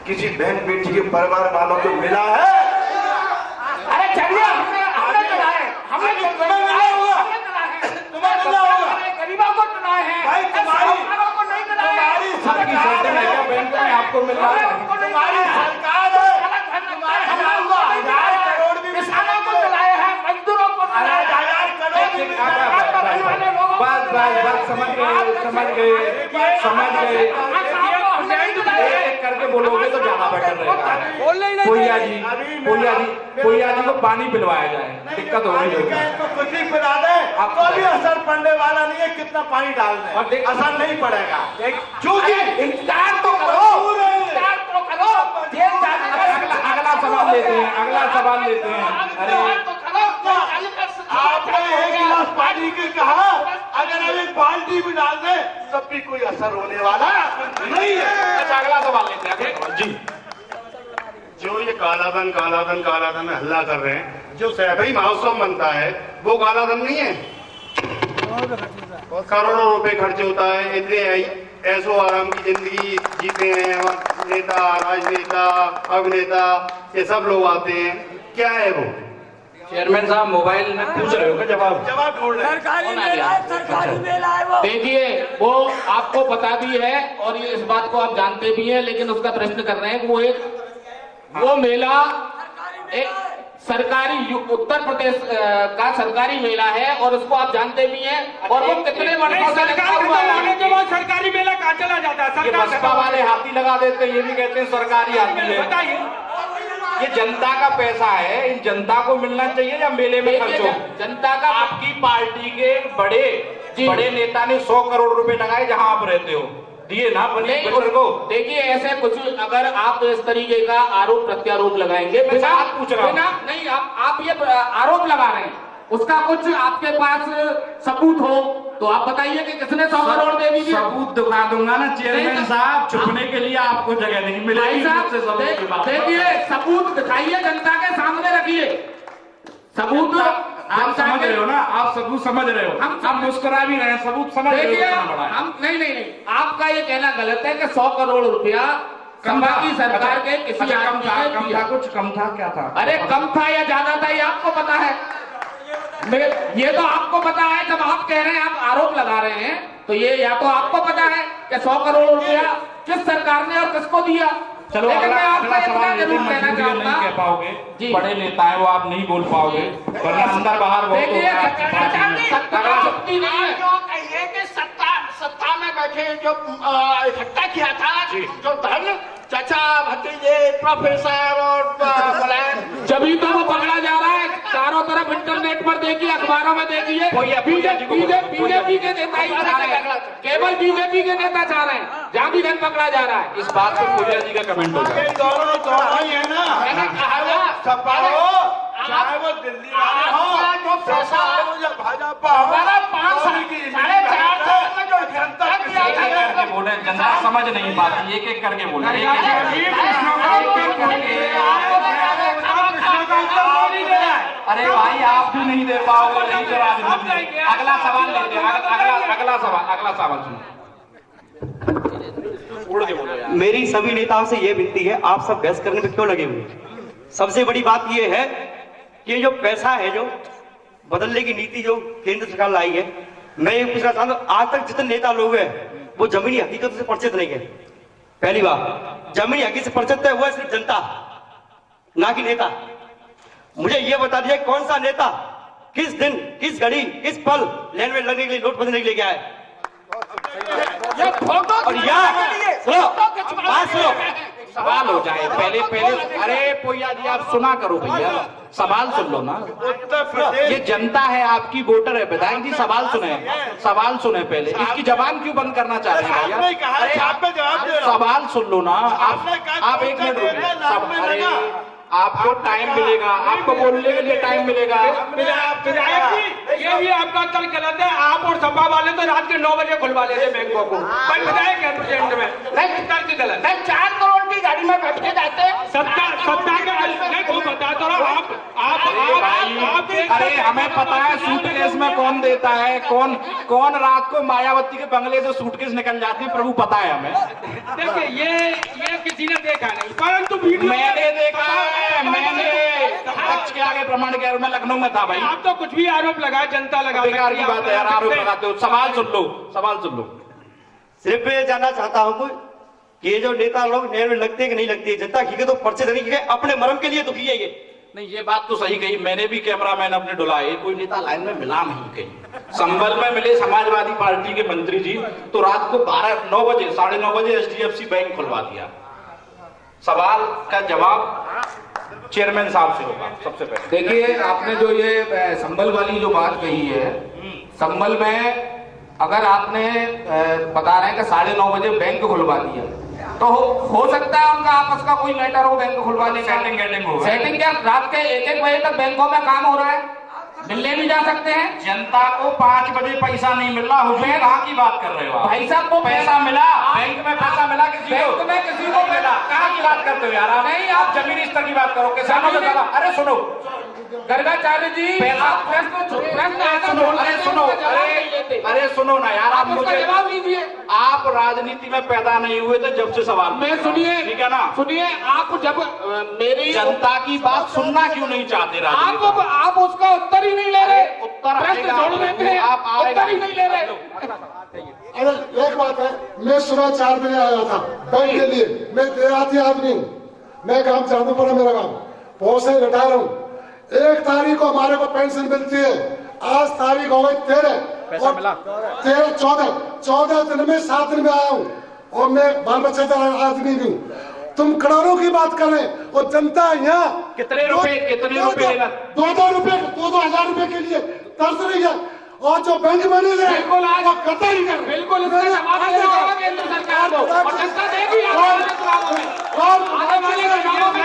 [SPEAKER 13] किसी बहन बेटी के परिवार वालों को मिला है?
[SPEAKER 5] अरे चलिए, हमने चलाए, हमने गरीबों को चलाए हैं भाई, तुम्हारी को नहीं चलाए।
[SPEAKER 2] सबकी शर्तें हैं क्या बैंक में आपको मिल रहा है?
[SPEAKER 5] तुम्हारी सरकार है, किसानों को चलाए हैं, मजदूरों को चलाए हैं।
[SPEAKER 2] बस समझ गए। एक करके बोलोगे तो ज्यादा बेटर रहेगा। पोया जी को पानी पिलवाया जाए, दिक्कत हो रही है।
[SPEAKER 13] तो कुछ भी पिला दे, तो भी असर पड़ने वाला नहीं है। कितना पानी डाल दें, असर नहीं पड़ेगा।
[SPEAKER 5] इंतजार तो करो।
[SPEAKER 2] अगला सवाल लेते हैं।
[SPEAKER 13] आपने एक गिलास पानी की कहा, अगर एक बाल्टी भी डाल दे तब भी कोई असर होने वाला नहीं है।
[SPEAKER 2] अच्छा, अगला सवाल लेते हैं जी।
[SPEAKER 14] जो ये कालाधन हल्ला कर रहे हैं, जो सहकारी महोत्सव बनता है वो कालाधन नहीं है? करोड़ों रुपए खर्च होता है, इतने ऐसो आराम की जिंदगी जीते हैं नेता, राजनेता, अभिनेता, ये सब लोग आते हैं, क्या है वो?
[SPEAKER 2] चेयरमैन साहब मोबाइल में पूछ रहे हो क्या?
[SPEAKER 13] जवाब ढूंढ रहे हैं।
[SPEAKER 5] सरकारी मेला है वो। देखिए, वो आपको पता भी है और ये इस बात को आप जानते भी हैं, लेकिन उसका प्रश्न कर रहे हैं कि वो मेला एक सरकारी उत्तर प्रदेश का सरकारी मेला है और उसको आप जानते भी हैं। और वो कितने वर्षों से लगा हुआ है।
[SPEAKER 7] के बाद सरकारी मेला कहाँ चला जाता है?
[SPEAKER 2] बसपा वाले हाथी लगा देते हैं, ये भी कहते हैं सरकारी हाथी है।
[SPEAKER 7] बताइए,
[SPEAKER 2] ये जनता का पैसा है, इन जनता को मिलना चाहिए या मेले में खर्च हो?
[SPEAKER 5] जनता का।
[SPEAKER 2] आपकी पार्टी के बड़े नेता ने 100 करोड़ रुपए लगाए जहां आप रहते हो, दिए ना को।
[SPEAKER 5] देखिए, ऐसे कुछ अगर आप इस तरीके का आरोप प्रत्यारोप लगाएंगे,
[SPEAKER 2] बिना पूछ रहा हूं।
[SPEAKER 5] नहीं, आप ये आरोप लगा रहे हैं, उसका कुछ आपके पास सबूत हो तो आप बताइए कि किसने 100 करोड़ दे दीजिए।
[SPEAKER 2] सबूत दिखा दूंगा ना चेयरमैन साहब, छुपने के लिए आपको जगह नहीं मिलेगी।
[SPEAKER 5] देखिए, सबूत दिखाइए, जनता के सामने रखिए सबूत।
[SPEAKER 2] आप समझ रहे हो ना, आप सबूत समझ रहे हो, हम मुस्कुरा भी रहे हैं, सबूत समझ रहे हो।
[SPEAKER 5] हम नहीं, आपका ये कहना गलत है कि 100 करोड़ रुपया सपा की सरकार के किसी
[SPEAKER 2] अच्छा, कम
[SPEAKER 5] आदमी
[SPEAKER 2] था,
[SPEAKER 5] ने
[SPEAKER 2] कम
[SPEAKER 5] दिया।
[SPEAKER 2] था, कुछ कम था, क्या था?
[SPEAKER 5] अरे कम था या ज्यादा था ये आपको पता है? ये तो आपको पता है। जब आप कह रहे हैं, आप आरोप लगा रहे हैं, तो ये या तो आपको पता है कि 100 करोड़ रुपया किस सरकार ने और किसको दिया।
[SPEAKER 2] चलो
[SPEAKER 5] लेकिन
[SPEAKER 2] अगला
[SPEAKER 5] मैं आपको
[SPEAKER 2] अगला
[SPEAKER 5] इतना
[SPEAKER 2] सवाल
[SPEAKER 5] जरूर कहना
[SPEAKER 2] नहीं कह
[SPEAKER 5] चाहूंगा।
[SPEAKER 2] पाओगे,
[SPEAKER 5] जी।
[SPEAKER 2] बड़े नेता है वो, आप नहीं बोल पाओगे, वरना अंदर बाहर बहुत
[SPEAKER 5] देखिए,
[SPEAKER 2] होगा आपकी पार्टी में।
[SPEAKER 5] सत्ता शक्ति नहीं है।
[SPEAKER 6] जो कहिए कि सत्ता में बैठे जो इकट्ठा किया था, जो धन चाचा भतीजे प्रोफेसर और
[SPEAKER 5] जब तो वो पकड़ा जा रहा है चारों तरफ, इंटरनेट पर देखिए, अखबारों में देखिए, बीजेपी के नेता ही चाह रहे हैं, केवल बीजेपी के नेता चाह रहे हैं, जहाँ भी धन पकड़ा जा रहा है।
[SPEAKER 2] इस बात पर पूजा जी का कमेंट होगा।
[SPEAKER 13] दोनों ही है ना,
[SPEAKER 6] मैंने कहा वो
[SPEAKER 13] सपा हो चाहे वो दिल्ली वाले हो,
[SPEAKER 6] जो पैसा
[SPEAKER 13] सपा हो या भाजपा हो,
[SPEAKER 6] हमारा 5 साल 4.5 साल में जो जनता किया
[SPEAKER 2] एक एक करके बोले, जनता समझ नहीं पाती, एक एक करके बोले, एक एक अरे भाई आप भी नहीं दे पाओगे, नहीं तो राजनीति। अगला सवाल लेते हैं, अगला सवाल सुनो। उड़ के बोलो यार।
[SPEAKER 15] मेरी सभी नेताओं से यह विनती है, आप सब बहस करने पे क्यों लगे हुए हैं? सबसे बड़ी बात यह है कि जो पैसा है, जो बदलने की नीति जो केंद्र सरकार लाई है, मैं ये पूछना चाहता हूं, आज तक जितने नेता लोग हैं वो जमीनी हकीकत से परिचित नहीं है। पहली बात, जमीनी हकीकत से परिचित है वो है सिर्फ जनता, ना कि नेता। मुझे ये बता दिया कौन सा नेता किस दिन, किस घड़ी, किस पल लाइन में लगने के लिए, नोट बदलने के लिए गया है? और यहाँ सुनो,
[SPEAKER 2] सवाल हो जाए पहले। अरे पोया जी आप सुना करो भैया, सवाल सुन लो ना। ये जनता है, आपकी वोटर है, विधायक जी सवाल सुने पहले। इसकी जबान क्यों बंद करना चाह रहे हैं भैया? सवाल सुन लो ना आप एक मिनट रुकिए। आपको टाइम मिलेगा, आपको बोलने के लिए टाइम मिलेगा।
[SPEAKER 7] विधायक जी, ये भी आपका तर्क गलत है। आप और सपा वाले तो रात के 9 बजे खुलवा लेते बैंकों को, पर विधायक है प्रेजेंट में, नहीं तर्क गलत है।
[SPEAKER 6] 4 करोड़ की गाड़ी में बैठ के जाते
[SPEAKER 7] सत्ता के वो बता तो रहा हूं, आप
[SPEAKER 2] अरे हमें पता है सूटकेस में कौन देता है, कौन रात को मायावती के बंगले से सूटकेस निकल जाती है, प्रभु पता है हमें।
[SPEAKER 7] देखिए ये किसी ने देखा नहीं, परंतु वीडियो
[SPEAKER 2] मैंने देखा है, मैंने पक्ष के आगे प्रमाण के, मैं लखनऊ में था भाई।
[SPEAKER 7] आप तो कुछ भी आरोप लगाए, जनता लगा,
[SPEAKER 2] बेकार की बात है यार, आरोप लगाते हो। सवाल सुन लो।
[SPEAKER 15] सिर्फ ये जानना चाहता हूं कि ये जो नेता लोग नहर में लगते हैं कि नहीं लगती है, जनता की तो परिचित नहीं है, अपने मरम के लिए दुखी है ये।
[SPEAKER 2] नहीं, ये बात तो सही कही, मैंने भी कैमरामैन अपने डुलाए, कोई नेता लाइन में मिला नहीं कहीं। संभल में मिले समाजवादी पार्टी के मंत्री जी, तो रात को 9 बजे 9:30 बजे HDFC बैंक खुलवा दिया। सवाल का जवाब चेयरमैन साहब से होगा सबसे पहले।
[SPEAKER 5] देखिए, आपने जो ये संभल वाली जो बात कही है, संभल में अगर आपने बता रहे हैं कि 9:30 बजे बैंक खुलवा दिया, तो हो सकता है उनका आपस का कोई मैटर हो बैंक खुलवाने का। सेटिंग क्या रात के 1-1 बजे तक बैंकों में काम हो रहा है, मिलने भी जा सकते हैं।
[SPEAKER 2] जनता को 5 बजे पैसा नहीं मिल रहा, हुजूर कहाँ की बात कर रहे हो आप?
[SPEAKER 5] भाई साहब को
[SPEAKER 2] पैसा मिला, बैंक में पैसा मिला किसी को?
[SPEAKER 5] बैंक में किसी को मिला?
[SPEAKER 2] कहाँ की बात करते हो यार आप?
[SPEAKER 5] नहीं, आप
[SPEAKER 2] जमीनी स्तर की बात करो, किसानों से ज्यादा। अरे सुनो
[SPEAKER 5] गर्गाचार्य जी, आप
[SPEAKER 2] अरे सुनो ना यार, आप मुझे
[SPEAKER 5] जवाब लीजिए।
[SPEAKER 2] आप राजनीति में पैदा नहीं हुए थे जब से सवाल।
[SPEAKER 5] मैं सुनिए,
[SPEAKER 2] ठीक है ना?
[SPEAKER 5] सुनिए, आप जब मेरी
[SPEAKER 2] जनता की बात सुनना क्यों नहीं चाहते राजनीति?
[SPEAKER 5] आप उसका उत्तर ही नहीं ले रहे,
[SPEAKER 2] उत्तर
[SPEAKER 5] प्रश्न छोड़ देते हैं,
[SPEAKER 2] आप
[SPEAKER 5] उत्तर ही नहीं ले रहे।
[SPEAKER 16] अरे एक बात है, मैं सुबह 4 बजे आया था बैंक के लिए, मैं देहाती आदमी हूँ, मैं काम चाहता पड़ा, मेरा काम बहुत से रिटायर हूँ। 1 तारीख को हमारे को पेंशन मिलती है, आज तारीख हो गई 13,
[SPEAKER 2] पैसा मिला
[SPEAKER 16] 13, 14 दिन में 7 दिन में आया हूँ, और मैं बाल बच्चे आदमी भी हूँ। तुम करोड़ों की बात कर रहे, और जनता यहाँ
[SPEAKER 2] कितने रुपए
[SPEAKER 16] 2-2 रुपए 2-2 हजार रुपए के लिए तरस रही है, और जो बैंक मैनेजर है
[SPEAKER 5] बिल्कुल आज
[SPEAKER 16] वो कतई नहीं कर,
[SPEAKER 5] बिल्कुल इसका जवाब देगा केंद्र सरकार को, और जनता देगी आने वाले चुनावों में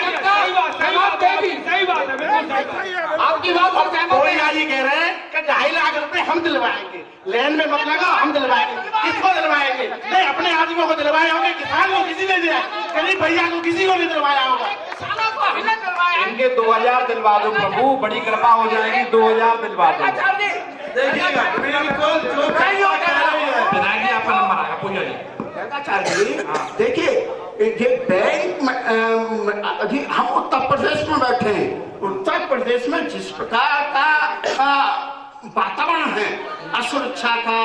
[SPEAKER 5] जनता जवाब देगी।
[SPEAKER 7] सही बात है, बिल्कुल सही बात है।
[SPEAKER 5] आपकी बात पर सहमत है।
[SPEAKER 6] जी कह रहे हैं कि 2.5 लाख रुपए हम दिलवाएंगे, लैंड में मत लगा, हम दिलवाएंगे। किसको दिलवाएंगे? नहीं, अपने आदमियों को दिलवाए होंगे, किसान को किसी ने दिया, गरीब भैया को किसी को नहीं दिलवाया होगा, किसानों को हमने दिलवाया।
[SPEAKER 2] इनके 2000 दिलवा दो प्रभु, बड़ी कृपा हो जाएगी, 2000 दिलवा दो।
[SPEAKER 13] देखिएगा बिल्कुल जो
[SPEAKER 2] विधायक जी आपका नंबर आएगा, पूछो जी।
[SPEAKER 6] देखिए ये बैंक में अभी हम उत्तर प्रदेश में बैठे हैं। उत्तर प्रदेश में जिस प्रकार का वातावरण है, असुरक्षा का,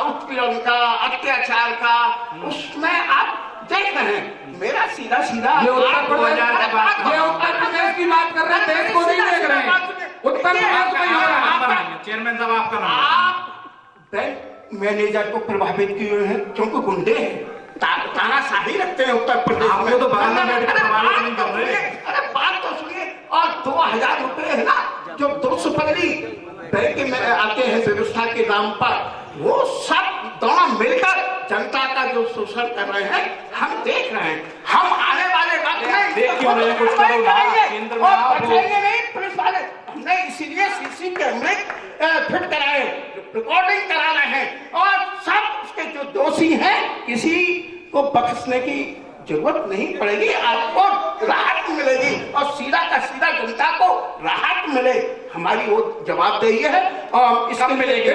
[SPEAKER 6] उत्पीड़न का, अत्याचार का, उसमें आप देख रहे हैं। मेरा सीधा
[SPEAKER 7] ये उत्तर प्रदेश की बात कर रहे हैं, देश को नहीं देख रहे हैं। उत्तर प्रदेश में हो रहा है। चेयरमैन साहब आपका नाम।
[SPEAKER 6] आप बैंक मैनेजर को प्रभावित किए हुए हैं क्योंकि गुंडे हैं, तानाशाही रखते हैं उत्तर प्रदेश में।
[SPEAKER 7] तो बात नहीं कर रहे।
[SPEAKER 6] अरे बात तो सुनिए। और 2000 रुपए है ना जो 200 पगड़ी बैंक में आते हैं व्यवस्था के नाम पर, वो सब दोनों मिलकर जनता का जो शोषण कर रहे हैं हम देख रहे हैं। हम आने वाले वक्त में
[SPEAKER 7] कुछ करो ना, केंद्र में
[SPEAKER 6] और बचेंगे नहीं पुलिस वाले। हमने इसीलिए सीसी कैमरे फिट कराए, रिकॉर्डिंग करा रहे हैं, और सब उसके जो दोषी हैं किसी को बख्शने की जरूरत नहीं पड़ेगी। आपको राहत मिलेगी और सीधा का सीधा जनता को राहत मिले, हमारी वो जवाबदेही है। और इसके
[SPEAKER 7] मिलेगी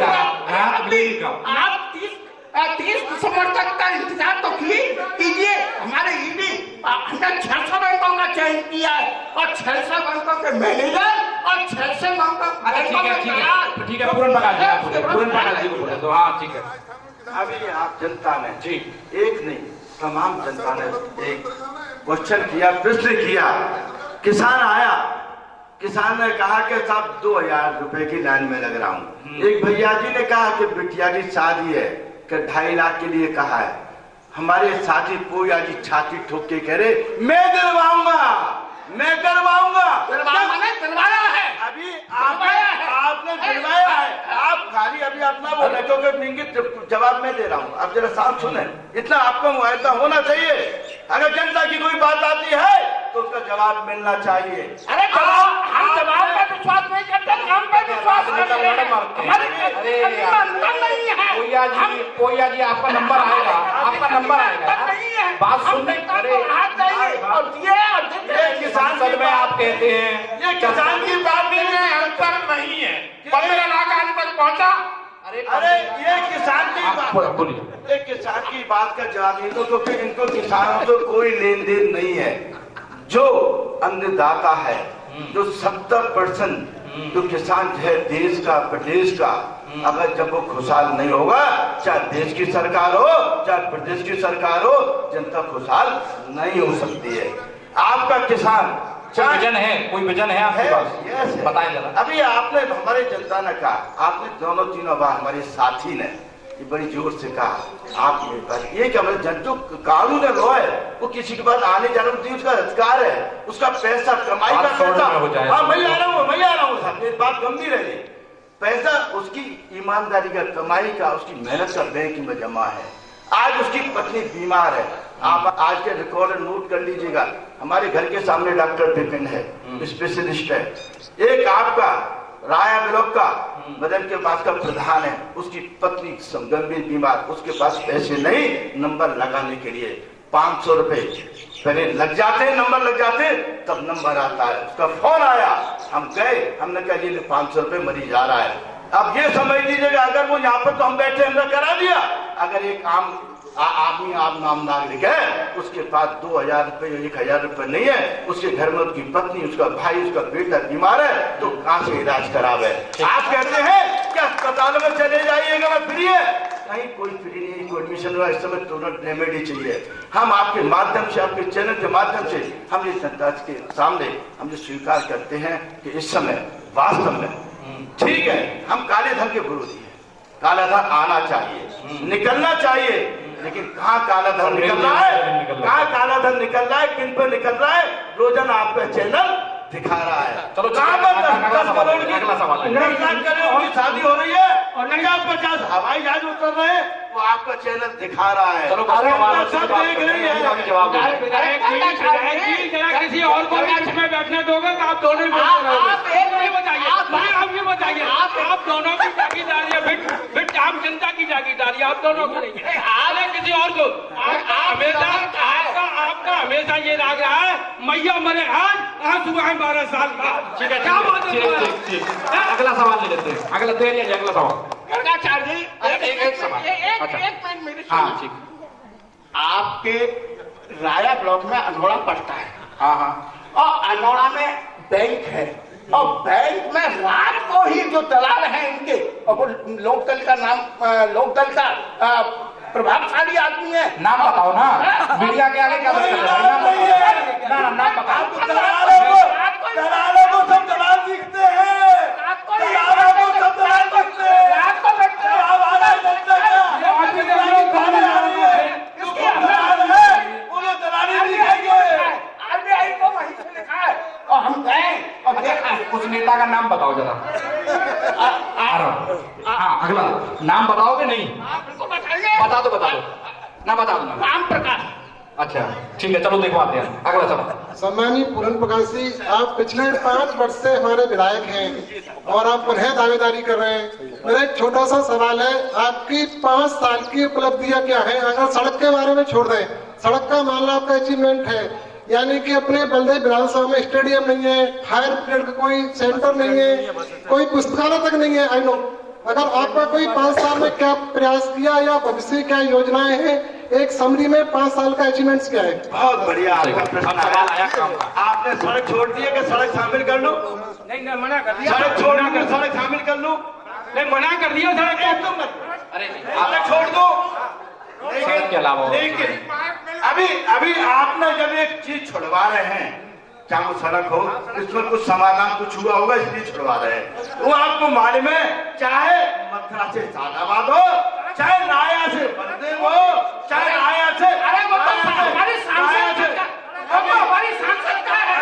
[SPEAKER 6] आप 30 दिसंबर तक का इंतजार तो कीजिए। हमारे ईडी हमने 600 बैंकों का चयन किया है और 600 बैंकों के मैनेजर और 600 बैंकों
[SPEAKER 7] ठीक है पूर्ण प्रकाश जी। तो हाँ ठीक है।
[SPEAKER 13] अभी आप जनता ने जी एक नहीं तमाम जनता ने एक क्वेश्चन किया, प्रश्न किया। किसान आया, किसान ने कहा कि साहब 2000 रुपए की लाइन में लग रहा हूँ। एक भैया जी ने कहा कि बिटिया की शादी है कि 2.5 लाख के लिए कहा है। हमारे साथी पूजा जी छाती ठोक के कह रहे मैं दिलवाऊंगा, मैं करवाऊंगा।
[SPEAKER 6] दिलवाया है,
[SPEAKER 13] अभी आपने दिलवाया है। आप खाली अभी अपना वो रखोगे निंगित जवाब मैं दे रहा हूँ। आप जरा साफ सुने, इतना आपको मुआवजा होना चाहिए। अगर जनता की कोई बात आती है तो उसका जवाब मिलना चाहिए।
[SPEAKER 6] अरे हम जवाब पर विश्वास नहीं करते, काम पर विश्वास करते हैं।
[SPEAKER 7] पोया जी आपका नंबर आएगा, आपका नंबर आएगा। बात सुनने किसान सद में आप कहते हैं
[SPEAKER 6] ये किसान की बात में अंतर नहीं है। 15 लाख आज तक पहुंचा।
[SPEAKER 13] अरे ये किसान की बात, ये किसान की बात का जवाब नहीं दो क्योंकि इनको किसानों से कोई लेन देन नहीं है। जो अन्नदाता है, जो 70% जो किसान है देश का, प्रदेश का, अगर जब वो खुशहाल नहीं होगा, चाहे देश की सरकार हो चाहे प्रदेश की सरकार हो, जनता खुशहाल नहीं हो सकती है। आपका किसान
[SPEAKER 7] विजन है, कोई विजन है आपके पास? बताएं जरा।
[SPEAKER 13] अभी आपने हमारे जनता ने कहा, आपने दोनों तीनों बार हमारे साथी ने बड़ी जोर से कहा आप मेरे पास ये क्या मतलब जो कानून है लॉ है वो किसी के पास आने जाने की उसका अधिकार है, उसका पैसा कमाई का पैसा। हाँ मैं आ रहा हूँ साहब, ये बात गंभीर है। पैसा उसकी ईमानदारी का, कमाई का, उसकी मेहनत का बैंक में जमा है। आज उसकी पत्नी बीमार है, आप आज के रिकॉर्ड नोट कर लीजिएगा। हमारे घर के सामने डॉक्टर विपिन है, स्पेशलिस्ट है। एक आपका राया ब्लॉक का मदन के पास का प्रधान है, उसकी पत्नी गंभीर बीमार, उसके पास पैसे नहीं नंबर लगाने के लिए। 500 रुपए पहले लग जाते हैं, नंबर लग जाते हैं तब नंबर आता है। उसका फोन आया, हम गए, हमने कहा ये 500 रुपए मरीज आ रहा है। अब ये समझ लीजिएगा अगर वो यहाँ पर तो हम बैठे हमने करा दिया, अगर एक आम आदमी आप नाम नागरिक है उसके पास 2000 रुपए 1000 रुपए नहीं है, उसके घर में उसकी पत्नी, उसका भाई, उसका बेटा बीमार है तो कहां से इलाज करावे? आप कहते हैं कि अस्पतालों में चले जाइएगा मैं फ्री है, कहीं कोई फ्री नहीं, कोई एडमिशन हुआ इस समय तुरंत रेमेडी चाहिए। हम आपके माध्यम से, आपके चैनल के माध्यम से हम ये जनता के सामने हम ये स्वीकार करते हैं कि इस समय वास्तव में ठीक है हम काले धन के विरोधी है, काला धन आना चाहिए, निकलना चाहिए, लेकिन कहाँ काला धन निकल रहा है, कहाँ काला धन निकल रहा है, किन पर निकल रहा है, रोजाना आपका चैनल दिखा रहा है।
[SPEAKER 7] चलो
[SPEAKER 13] कहाँ पर 10 करोड़ की 10 लाख करोड़ की शादी हो रही है और 50 हवाई जहाज उतर रहे हैं, वो आपका चैनल दिखा रहा है।
[SPEAKER 7] चलो
[SPEAKER 13] सब देख रही है।
[SPEAKER 7] किसी और को बीच में बैठने दोगे तो आप दोनों बताइए, आप भी बताइए, आप दोनों की जागीदारी है, फिर आम जनता की जागीदारी आप दोनों करेंगे, किसी और को। आपका हमेशा ये लग रहा है मैया मरे आज हुआ है 12 साल का। ठीक है, क्या बात है? अगला सवाल ले लेते हैं, अगला तैयारी, अगला सवाल।
[SPEAKER 6] एक मिनट मेरी
[SPEAKER 7] हाँ ठीक।
[SPEAKER 6] आपके राया ब्लॉक में अनोड़ा पड़ता है।
[SPEAKER 9] हाँ हाँ।
[SPEAKER 6] और अनोड़ा में बैंक है, और बैंक में रात को ही जो दलाल हैं इनके, और वो लोकदल का प्रभावशाली आदमी है।
[SPEAKER 9] नाम बताओ ना, मीडिया के आगे क्या नाम बताओ।
[SPEAKER 13] दलालों को सब दलाल दिखते हैं, दलालों को सब दलाल दिखते हैं। हमारा जनता दलाली दिखेंगे।
[SPEAKER 6] आरबीआई को वहीं से लिखा है, और हम गए और देखा।
[SPEAKER 9] उस नेता का नाम बताओ जरा। आ रहा हूं। हाँ, अगला नाम बताओगे नहीं? बता दो ना, बता दो ना।
[SPEAKER 6] राम प्रकाश।
[SPEAKER 9] अच्छा ठीक है, चलो दिखवाते हैं। अगला सवाल।
[SPEAKER 16] सम्मानीय पूरन प्रकाश जी, आप पिछले 5 वर्ष से हमारे विधायक हैं और आप पुनः दावेदारी कर रहे हैं। मेरा एक छोटा सा सवाल है, आपकी 5 साल की उपलब्धियां क्या है? अगर सड़क के बारे में छोड़ दें, सड़क का मान लो आपका अचीवमेंट है, यानी कि अपने बलदेव विधानसभा में स्टेडियम नहीं है, फायर ब्रिगेड का कोई सेंटर नहीं है, कोई पुस्तकालय तक नहीं है। आई नो, अगर आपका कोई 5 साल में क्या प्रयास किया या भविष्य क्या योजनाएं हैं, एक समरी में 5 साल का अचीवमेंट्स क्या है?
[SPEAKER 13] बहुत बढ़िया आपका प्रश्न आया। आपने सड़क छोड़ दी है कि सड़क शामिल कर लो?
[SPEAKER 7] नहीं मना कर दिया।
[SPEAKER 13] सड़क छोड़ना कर सड़क शामिल कर लो?
[SPEAKER 7] नहीं मना कर दिया सड़क।
[SPEAKER 13] अरे सड़क छोड़ दो। लेकिन अभी आपने जब एक चीज छुड़वा रहे हैं, चाहे वो सड़क हो, इसमें कुछ समाधान कुछ हुआ होगा इसलिए छुड़वा रहे हैं। वो आपको मालूम है, चाहे मथुरा से सादाबाद हो, चाहे राया से बलदेव हो, चाहे राया से,
[SPEAKER 5] अरे वो तो हमारी सांसद का है।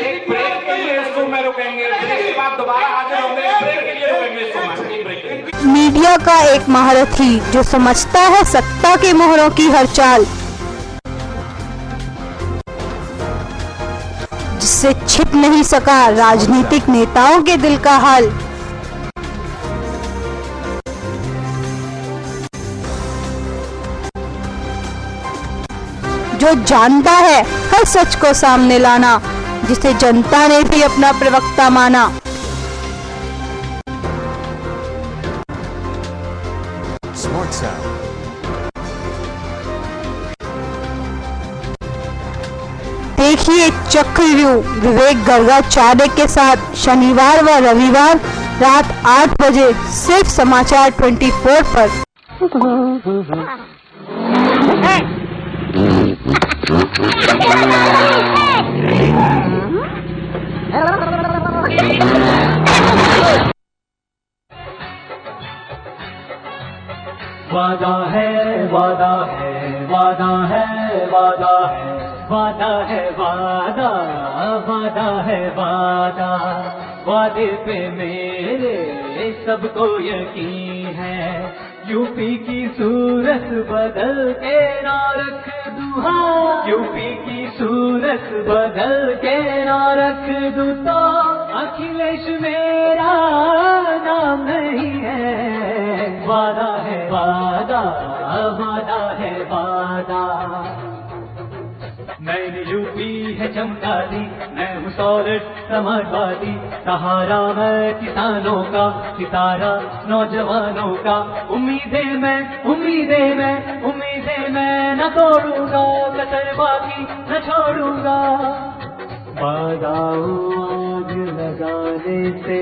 [SPEAKER 7] एक ब्रेक के लिए इस शो में रुकेंगे, ब्रेक के बाद दोबारा हाजिर होंगे। ब्रेक के लिए रुकेंगे इस शो में, ब्रेक के लिए।
[SPEAKER 1] मीडिया का एक महारथी जो समझता है सत्ता के मोहरों की हर चाल, जिससे छिप नहीं सका राजनीतिक नेताओं के दिल का हाल। जो जानता है हर सच को सामने लाना, जिसे जनता ने भी अपना प्रवक्ता माना।
[SPEAKER 17] Smart Sound.
[SPEAKER 1] देखिए चक्रव्यूह विवेक गर्गाचार्य के साथ शनिवार व रविवार रात 8 बजे सिर्फ समाचार 24 पर।
[SPEAKER 18] वादा है वादा है वादा है वादा है वादा है वादा वादा है वादा, वादे पे मेरे सबको यकीन है। यूपी की सूरत बदल के ना रख दूँ, हाँ यूपी की सूरत बदल के ना रख दूँ तो अखिलेश मेरा नाम नहीं है। वादा है वादा वादा है वादा। मैंने यूपी है चमका दी, मैं हूँ सॉलिड समाजवादी। सहारा मैं किसानों का, सितारा नौजवानों का। उम्मीदें मैं न तोड़ूंगा, कसर बाकी न छोड़ूंगा। वादा आग लगाने से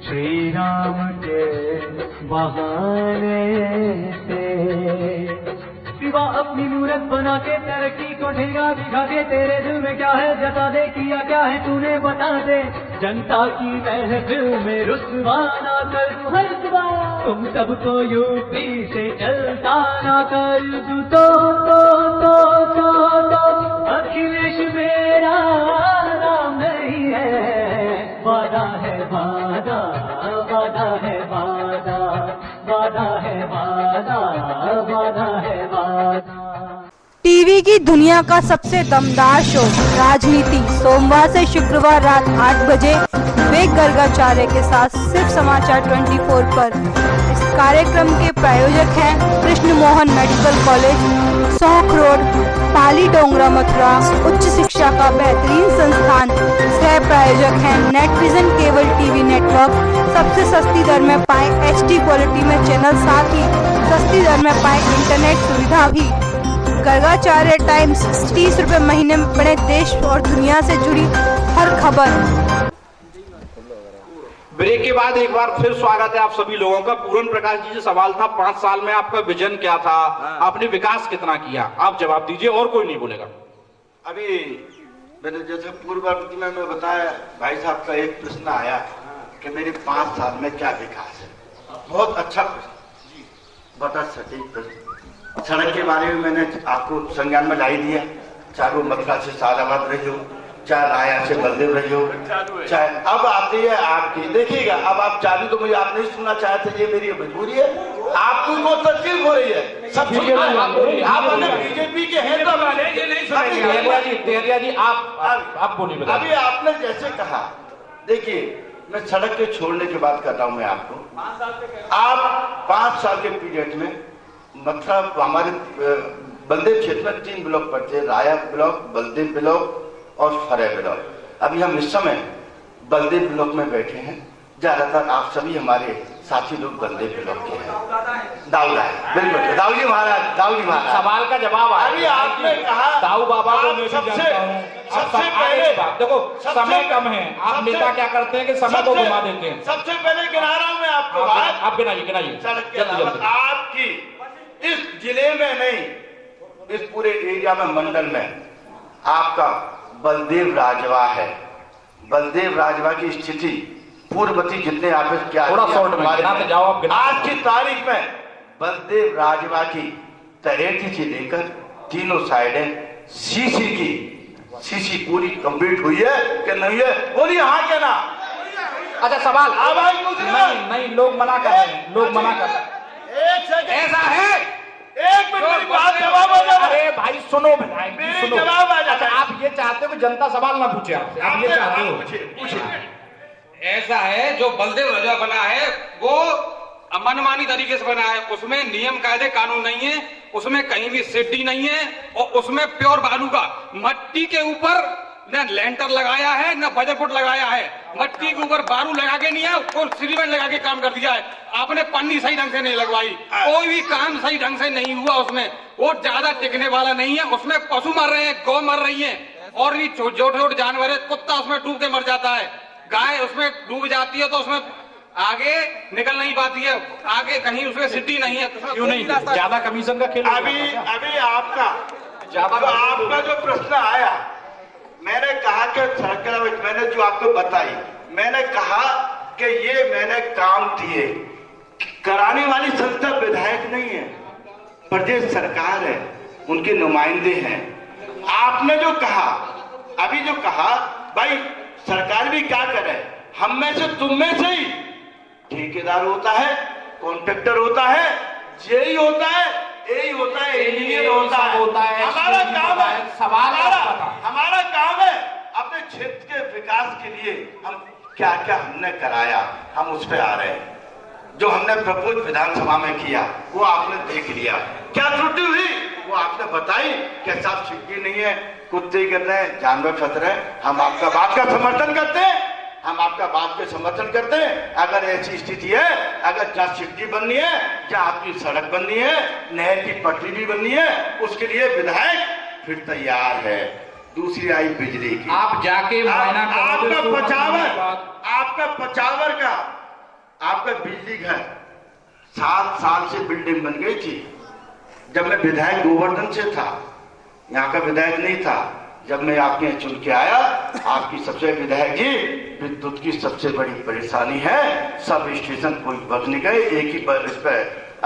[SPEAKER 18] श्री राम के बहाने से, सिवा अपनी मूरत बना के तरक्की को ठेगा दिखा के। तेरे दिल में क्या है जता दे, किया क्या है तूने बता दे। जनता की महफिल में रुसवा ना कर दूं हर सवाल, तुम सबको यूपी से चलता ना कर दूं तो अखिलेश मेरा नाम नहीं है। वादा है वादा वादा है वादा वादा है वादा वादा है वादा।
[SPEAKER 1] टीवी की दुनिया का सबसे दमदार शो राजनीति सोमवार से शुक्रवार रात 8 बजे विवेक गर्गाचार्य के साथ सिर्फ समाचार 24 पर। इस कार्यक्रम के प्रायोजक हैं कृष्ण मोहन मेडिकल कॉलेज, सौख रोड, पाली डोंगरा, मथुरा। उच्च शिक्षा का बेहतरीन संस्थान। सह प्रायोजक हैं नेटविजन केबल टीवी नेटवर्क। सबसे सस्ती दर में पाएं HD क्वालिटी में चैनल, साथ ही सस्ती दर में पाएं इंटरनेट सुविधा भी। गर्गाचार्य टाइम्स, 30 रुपए महीने में पढ़े देश और दुनिया से जुड़ी हर खबर।
[SPEAKER 2] ब्रेक के बाद एक बार फिर स्वागत है आप सभी लोगों का। पूरन प्रकाश जी से सवाल था 5 साल में आपका विजन क्या था, आपने विकास कितना किया, आप जवाब दीजिए और कोई नहीं बोलेगा।
[SPEAKER 4] अभी मैंने जैसे पूर्ववर्ती में मैं बताया, भाई साहब का एक प्रश्न आया कि मेरे 5 साल में क्या विकास है। बहुत अच्छा प्रश्न, बता सटीक प्रश्न। सड़क के बारे में मैंने आपको संज्ञान में ला ही दिया, चाहे वो मथुरा से सादाबाद रही हो, चाहे राया से बलदेव रही हो, चाहे अब आती है आपकी। देखिएगा अब आप चालू तो मुझे आप नहीं सुनना चाहते, ये मेरी मजबूरी है। आपको को तकलीफ हो रही है, सब आप बीजेपी के हैं तो
[SPEAKER 2] तेरिया जी आप बोलिए।
[SPEAKER 4] अभी आपने जैसे कहा, देखिए मैं सड़क के छोड़ने की बात कर रहा हूं मैं आपको। आप 5 साल के पीरियड में मथुरा हमारे बलदेव क्षेत्र में 3 ब्लॉक पड़ते हैं, राया ब्लॉक, बलदेव ब्लॉक और फरे ब्लॉक। अभी हम इस समय बलदेव ब्लॉक में बैठे हैं। ज्यादातर आप सभी हमारे साथी लोग बलदेव ब्लॉक के हैं। दाऊ है बिल्कुल, दाऊ जी महाराज
[SPEAKER 2] सवाल का जवाब आया।
[SPEAKER 4] अभी आपने कहा
[SPEAKER 2] दाऊ बाबा को मैं भी जानता हूं।
[SPEAKER 4] सबसे पहले
[SPEAKER 2] देखो समय कम है, आप नेता क्या करते हैं कि समय को घुमा देते हैं।
[SPEAKER 4] सबसे पहले गिना रहा हूं मैं आपको बात,
[SPEAKER 2] आप गिनाइए।
[SPEAKER 4] सड़क के अलावा आपकी इस जिले में नहीं, इस पूरे एरिया में, मंडल में आपका बलदेव राजवा है। बलदेव राजवा की स्थिति पूर्ववती जितने आप क्या
[SPEAKER 2] थोड़ा शॉर्ट में गिनाते जाओ आप।
[SPEAKER 4] आज की तारीख में बलदेव राजवा की तरेठी से लेकर तीनों साइडें सीसी पूरी कंप्लीट हुई है कि नहीं है? बोलिए हाँ क्या ना।
[SPEAKER 2] अच्छा सवाल
[SPEAKER 4] आवाज
[SPEAKER 2] नहीं, लोग मना कर रहे हैं, लोग मना कर रहे हैं।
[SPEAKER 4] एक सेकंड,
[SPEAKER 2] ऐसा है,
[SPEAKER 4] एक मिनट मेरी बात जवाब आ जाए।
[SPEAKER 2] अरे भाई सुनो विधायक जी,
[SPEAKER 4] मेरी
[SPEAKER 2] सुनो।
[SPEAKER 4] जवाब आ जाए।
[SPEAKER 2] अच्छा आप ये चाहते हो कि जनता सवाल ना पूछे आपसे, आप ये चाहते हो?
[SPEAKER 4] पूछिए।
[SPEAKER 19] ऐसा है, जो बलदेव राजा बना है वो मनमानी तरीके से बना है, उसमें नियम कायदे कानून नहीं है, उसमें कहीं भी सिड्डी नहीं है, और उसमें प्योर बालू का मट्टी के ऊपर न लेंटर लगाया है न बजरपुट लगाया है, मट्टी के ऊपर बालू लगा के नहीं है, और सीमेंट लगा के काम कर दिया है। आपने पन्नी सही ढंग से नहीं लगवाई, कोई भी काम सही ढंग से नहीं हुआ उसमें, वो ज्यादा टिकने वाला नहीं है। उसमें पशु मर रहे हैं, गौ मर रही है, और भी छोटे छोटे जानवर है, कुत्ता उसमें डूब के मर जाता है, गाय उसमें डूब जाती है तो उसमें आगे निकल नहीं पाती है, आगे कहीं उसमें सिटी नहीं है।
[SPEAKER 2] क्यों नहीं? ज्यादा कमीशन का खेल।
[SPEAKER 4] अभी आपका जो प्रश्न आया, मैंने कहा कि सड़क मैंने जो आपको बताई, मैंने कहा कि ये मैंने काम दिए। कराने वाली संस्था विधायक नहीं है, प्रदेश सरकार है, उनके नुमाइंदे हैं। आपने जो कहा, अभी जो कहा, भाई सरकार भी क्या करे, हम में से तुम में से ही ठेकेदार होता है, कॉन्ट्रैक्टर होता है, जेई होता है, यही होता है, इंजीनियर होता है। हमारा काम है, हमारा काम है अपने क्षेत्र के विकास के लिए हम क्या क्या हमने कराया, हम उस पर आ रहे हैं। जो हमने प्रपोज विधानसभा में किया वो आपने देख लिया, क्या त्रुटि हुई वो आपने बताई कि साफ छिटकी नहीं है, कुत्ते गिर रहे हैं, जानवर फंस रहे हैं। हम आपका बात का समर्थन करते हैं, हम आपका बात के समर्थन करते हैं। अगर ऐसी स्थिति है, अगर जहाँ सिटी बननी है, जहाँ आपकी सड़क बननी है, नहर की पटरी भी बननी है, उसके लिए विधायक फिर तैयार है। दूसरी आई बिजली की,
[SPEAKER 2] आप जाके मुआयना
[SPEAKER 4] आपका पचावर का आपका बिजली घर 7 साल से बिल्डिंग बन गई थी। जब मैं विधायक गोवर्धन से था, यहाँ का विधायक नहीं था, जब मैं आपके यहाँ चुन के आया, आपकी सबसे विधायक जी विद्युत की सबसे बड़ी परेशानी है, सब स्टेशन कोई बच नहीं गए, एक ही इस पे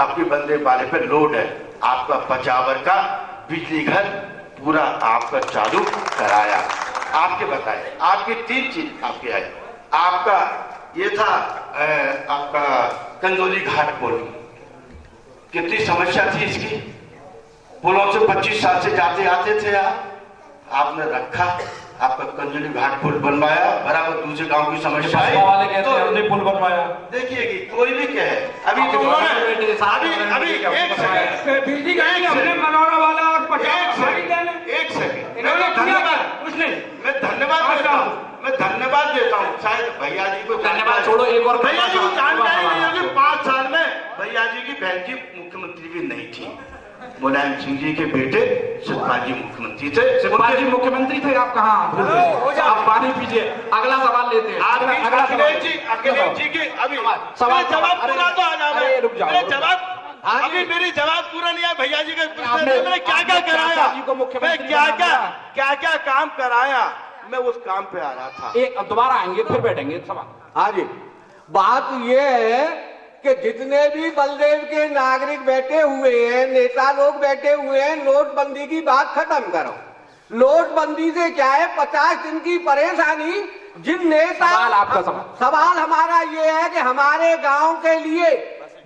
[SPEAKER 4] आपके बंदे वाले पे लोड है। आपका पचावर का बिजली घर पूरा आपका चालू कराया। आपके बताए, आपकी 3 चीज आपके है। आपका ये था आपका कंदोली घाट पुल, कितनी समस्या थी इसकी, पुलों से 25 साल से जाते आते थे आपने रखा, आपका कंजली घाट पुल बनवाया, बराबर दूसरे गांव की समस्या है
[SPEAKER 2] वाले कहते हैं हमने पुल बनवाया।
[SPEAKER 4] देखिए कि कोई भी कहे, अभी तो उन्होंने अभी एक सेकंड
[SPEAKER 7] बिजली हमने मनोरा वाला और मैंने?
[SPEAKER 13] एक सेकंड,
[SPEAKER 7] इन्होंने
[SPEAKER 13] धन्यवाद,
[SPEAKER 7] कुछ नहीं,
[SPEAKER 13] मैं धन्यवाद देता हूँ, मैं धन्यवाद देता हूँ। शायद भैया जी को
[SPEAKER 2] धन्यवाद छोड़ो, एक और
[SPEAKER 13] भैया जी को जानकारी नहीं होगी। 5 साल में भैया जी की बहन जी मुख्यमंत्री भी नहीं थी। मुलायम सिंह जी के बेटे शिवपाल जी मुख्यमंत्री थे।
[SPEAKER 2] शिवपाल जी मुख्यमंत्री थे, आप कहाँ? आप पानी पीजिए, अगला सवाल लेते हैं।
[SPEAKER 13] अखिलेश जी की अभी
[SPEAKER 2] सवाल
[SPEAKER 13] जवाब पूरा तो आ जाए।
[SPEAKER 2] रुक जाओ,
[SPEAKER 13] मेरे जवाब अभी मेरी जवाब पूरा नहीं है। भैया जी के मैंने क्या क्या कराया, मैं क्या क्या काम कराया, मैं उस काम पे आ रहा था।
[SPEAKER 2] एक दोबारा आएंगे, फिर बैठेंगे सवाल।
[SPEAKER 20] हाँ जी, बात ये है कि जितने भी बलदेव के नागरिक बैठे हुए हैं, नेता लोग बैठे हुए हैं, नोटबंदी की बात खत्म करो। नोटबंदी से क्या है, 50 दिन की परेशानी जिन नेता, सवाल हमारा ये है कि हमारे गांव के लिए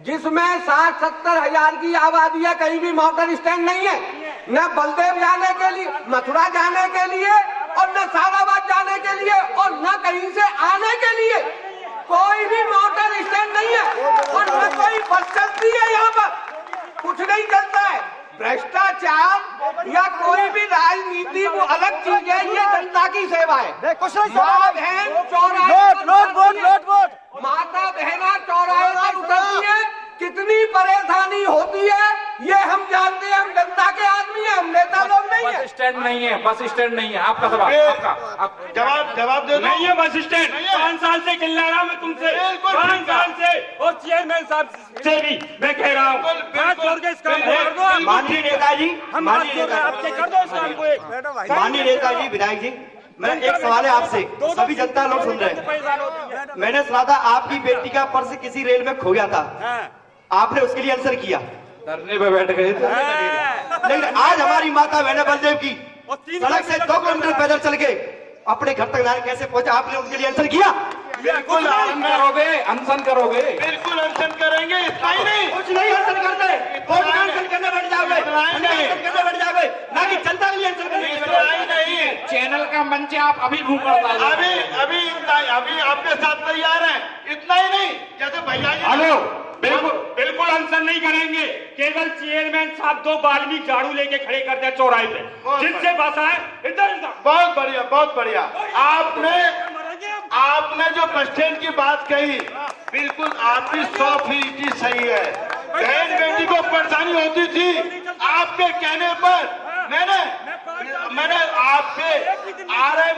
[SPEAKER 20] जिसमें 60-70 हजार की आबादी है, कहीं भी मोटर स्टैंड नहीं है, न बलदेव जाने के लिए, मथुरा जाने के लिए और न साराबाद जाने के लिए और न कहीं से आने के लिए कोई भी मोटर स्टैंड नहीं है और न कोई बस चलती है। यहाँ पर कुछ नहीं चलता है। भ्रष्टाचार या कोई भी राजनीति वो अलग चीज है, ये जनता की सेवा है। माँ बहन चौराहे, माता बहना चौराहे पर उतरती है, कितनी परेशानी होती है ये हम जानते हैं। हम जनता के आदमी हैं, हम नेता लोग नहीं है।
[SPEAKER 2] बस स्टैंड नहीं है, बस स्टैंड नहीं है। आपका सवाल, आपका
[SPEAKER 13] जवाब दे दो।
[SPEAKER 7] नहीं है बस स्टैंड। 5 साल से चिल्ला रहा मैं तुमसे, 5 साल से, और चेयरमैन साहब से भी मैं कह रहा हूँ, हाथ जोड़ के इस काम को कर दो।
[SPEAKER 15] माननीय नेताजी,
[SPEAKER 7] हम हाथ जोड़ रहे आपसे, कर दो इस काम को।
[SPEAKER 15] माननीय नेताजी, विधायक जी, मैं एक सवाल है आपसे, सभी जनता लोग सुन रहे हैं। मैंने सुना था आपकी बेटी का पर्स किसी रेल में खो गया था, आपने उसके लिए आंसर किया,
[SPEAKER 2] धरने पे बैठ गए थे।
[SPEAKER 15] लेकिन आज हमारी माता बहना बलदेव की सड़क से 2 किलोमीटर पैदल चल के अपने घर तक लाने कैसे पहुंचा, आपने उसके लिए आंसर किया?
[SPEAKER 2] बिल्कुल करोगे, अनशन करोगे,
[SPEAKER 13] बिल्कुल अनशन करेंगे। इतना ही नहीं,
[SPEAKER 15] कुछ नहीं अनशन करते, अनशन करने बैठ जाओगे, करने बैठ जाओगे, ना कि जनता के लिए अनशन करने।
[SPEAKER 2] नहीं, चैनल का मंच आप अभी घूम करता है।
[SPEAKER 13] अभी आपके साथ तैयार हैं। इतना ही नहीं, जैसे भैया जी
[SPEAKER 7] हेलो, बिल्कुल अनशन नहीं करेंगे। केवल चेयरमैन साहब 2 बाल्मीक झाड़ू लेके खड़े करते हैं चौराहे पे, जिससे बस आए इधर।
[SPEAKER 13] बहुत बढ़िया, बहुत बढ़िया। आपने जो बस स्टैंड की बात कही, बिल्कुल आपकी 100% सही है। बहन बेटी को परेशानी होती थी, आपके कहने पर मैंने आपके ARM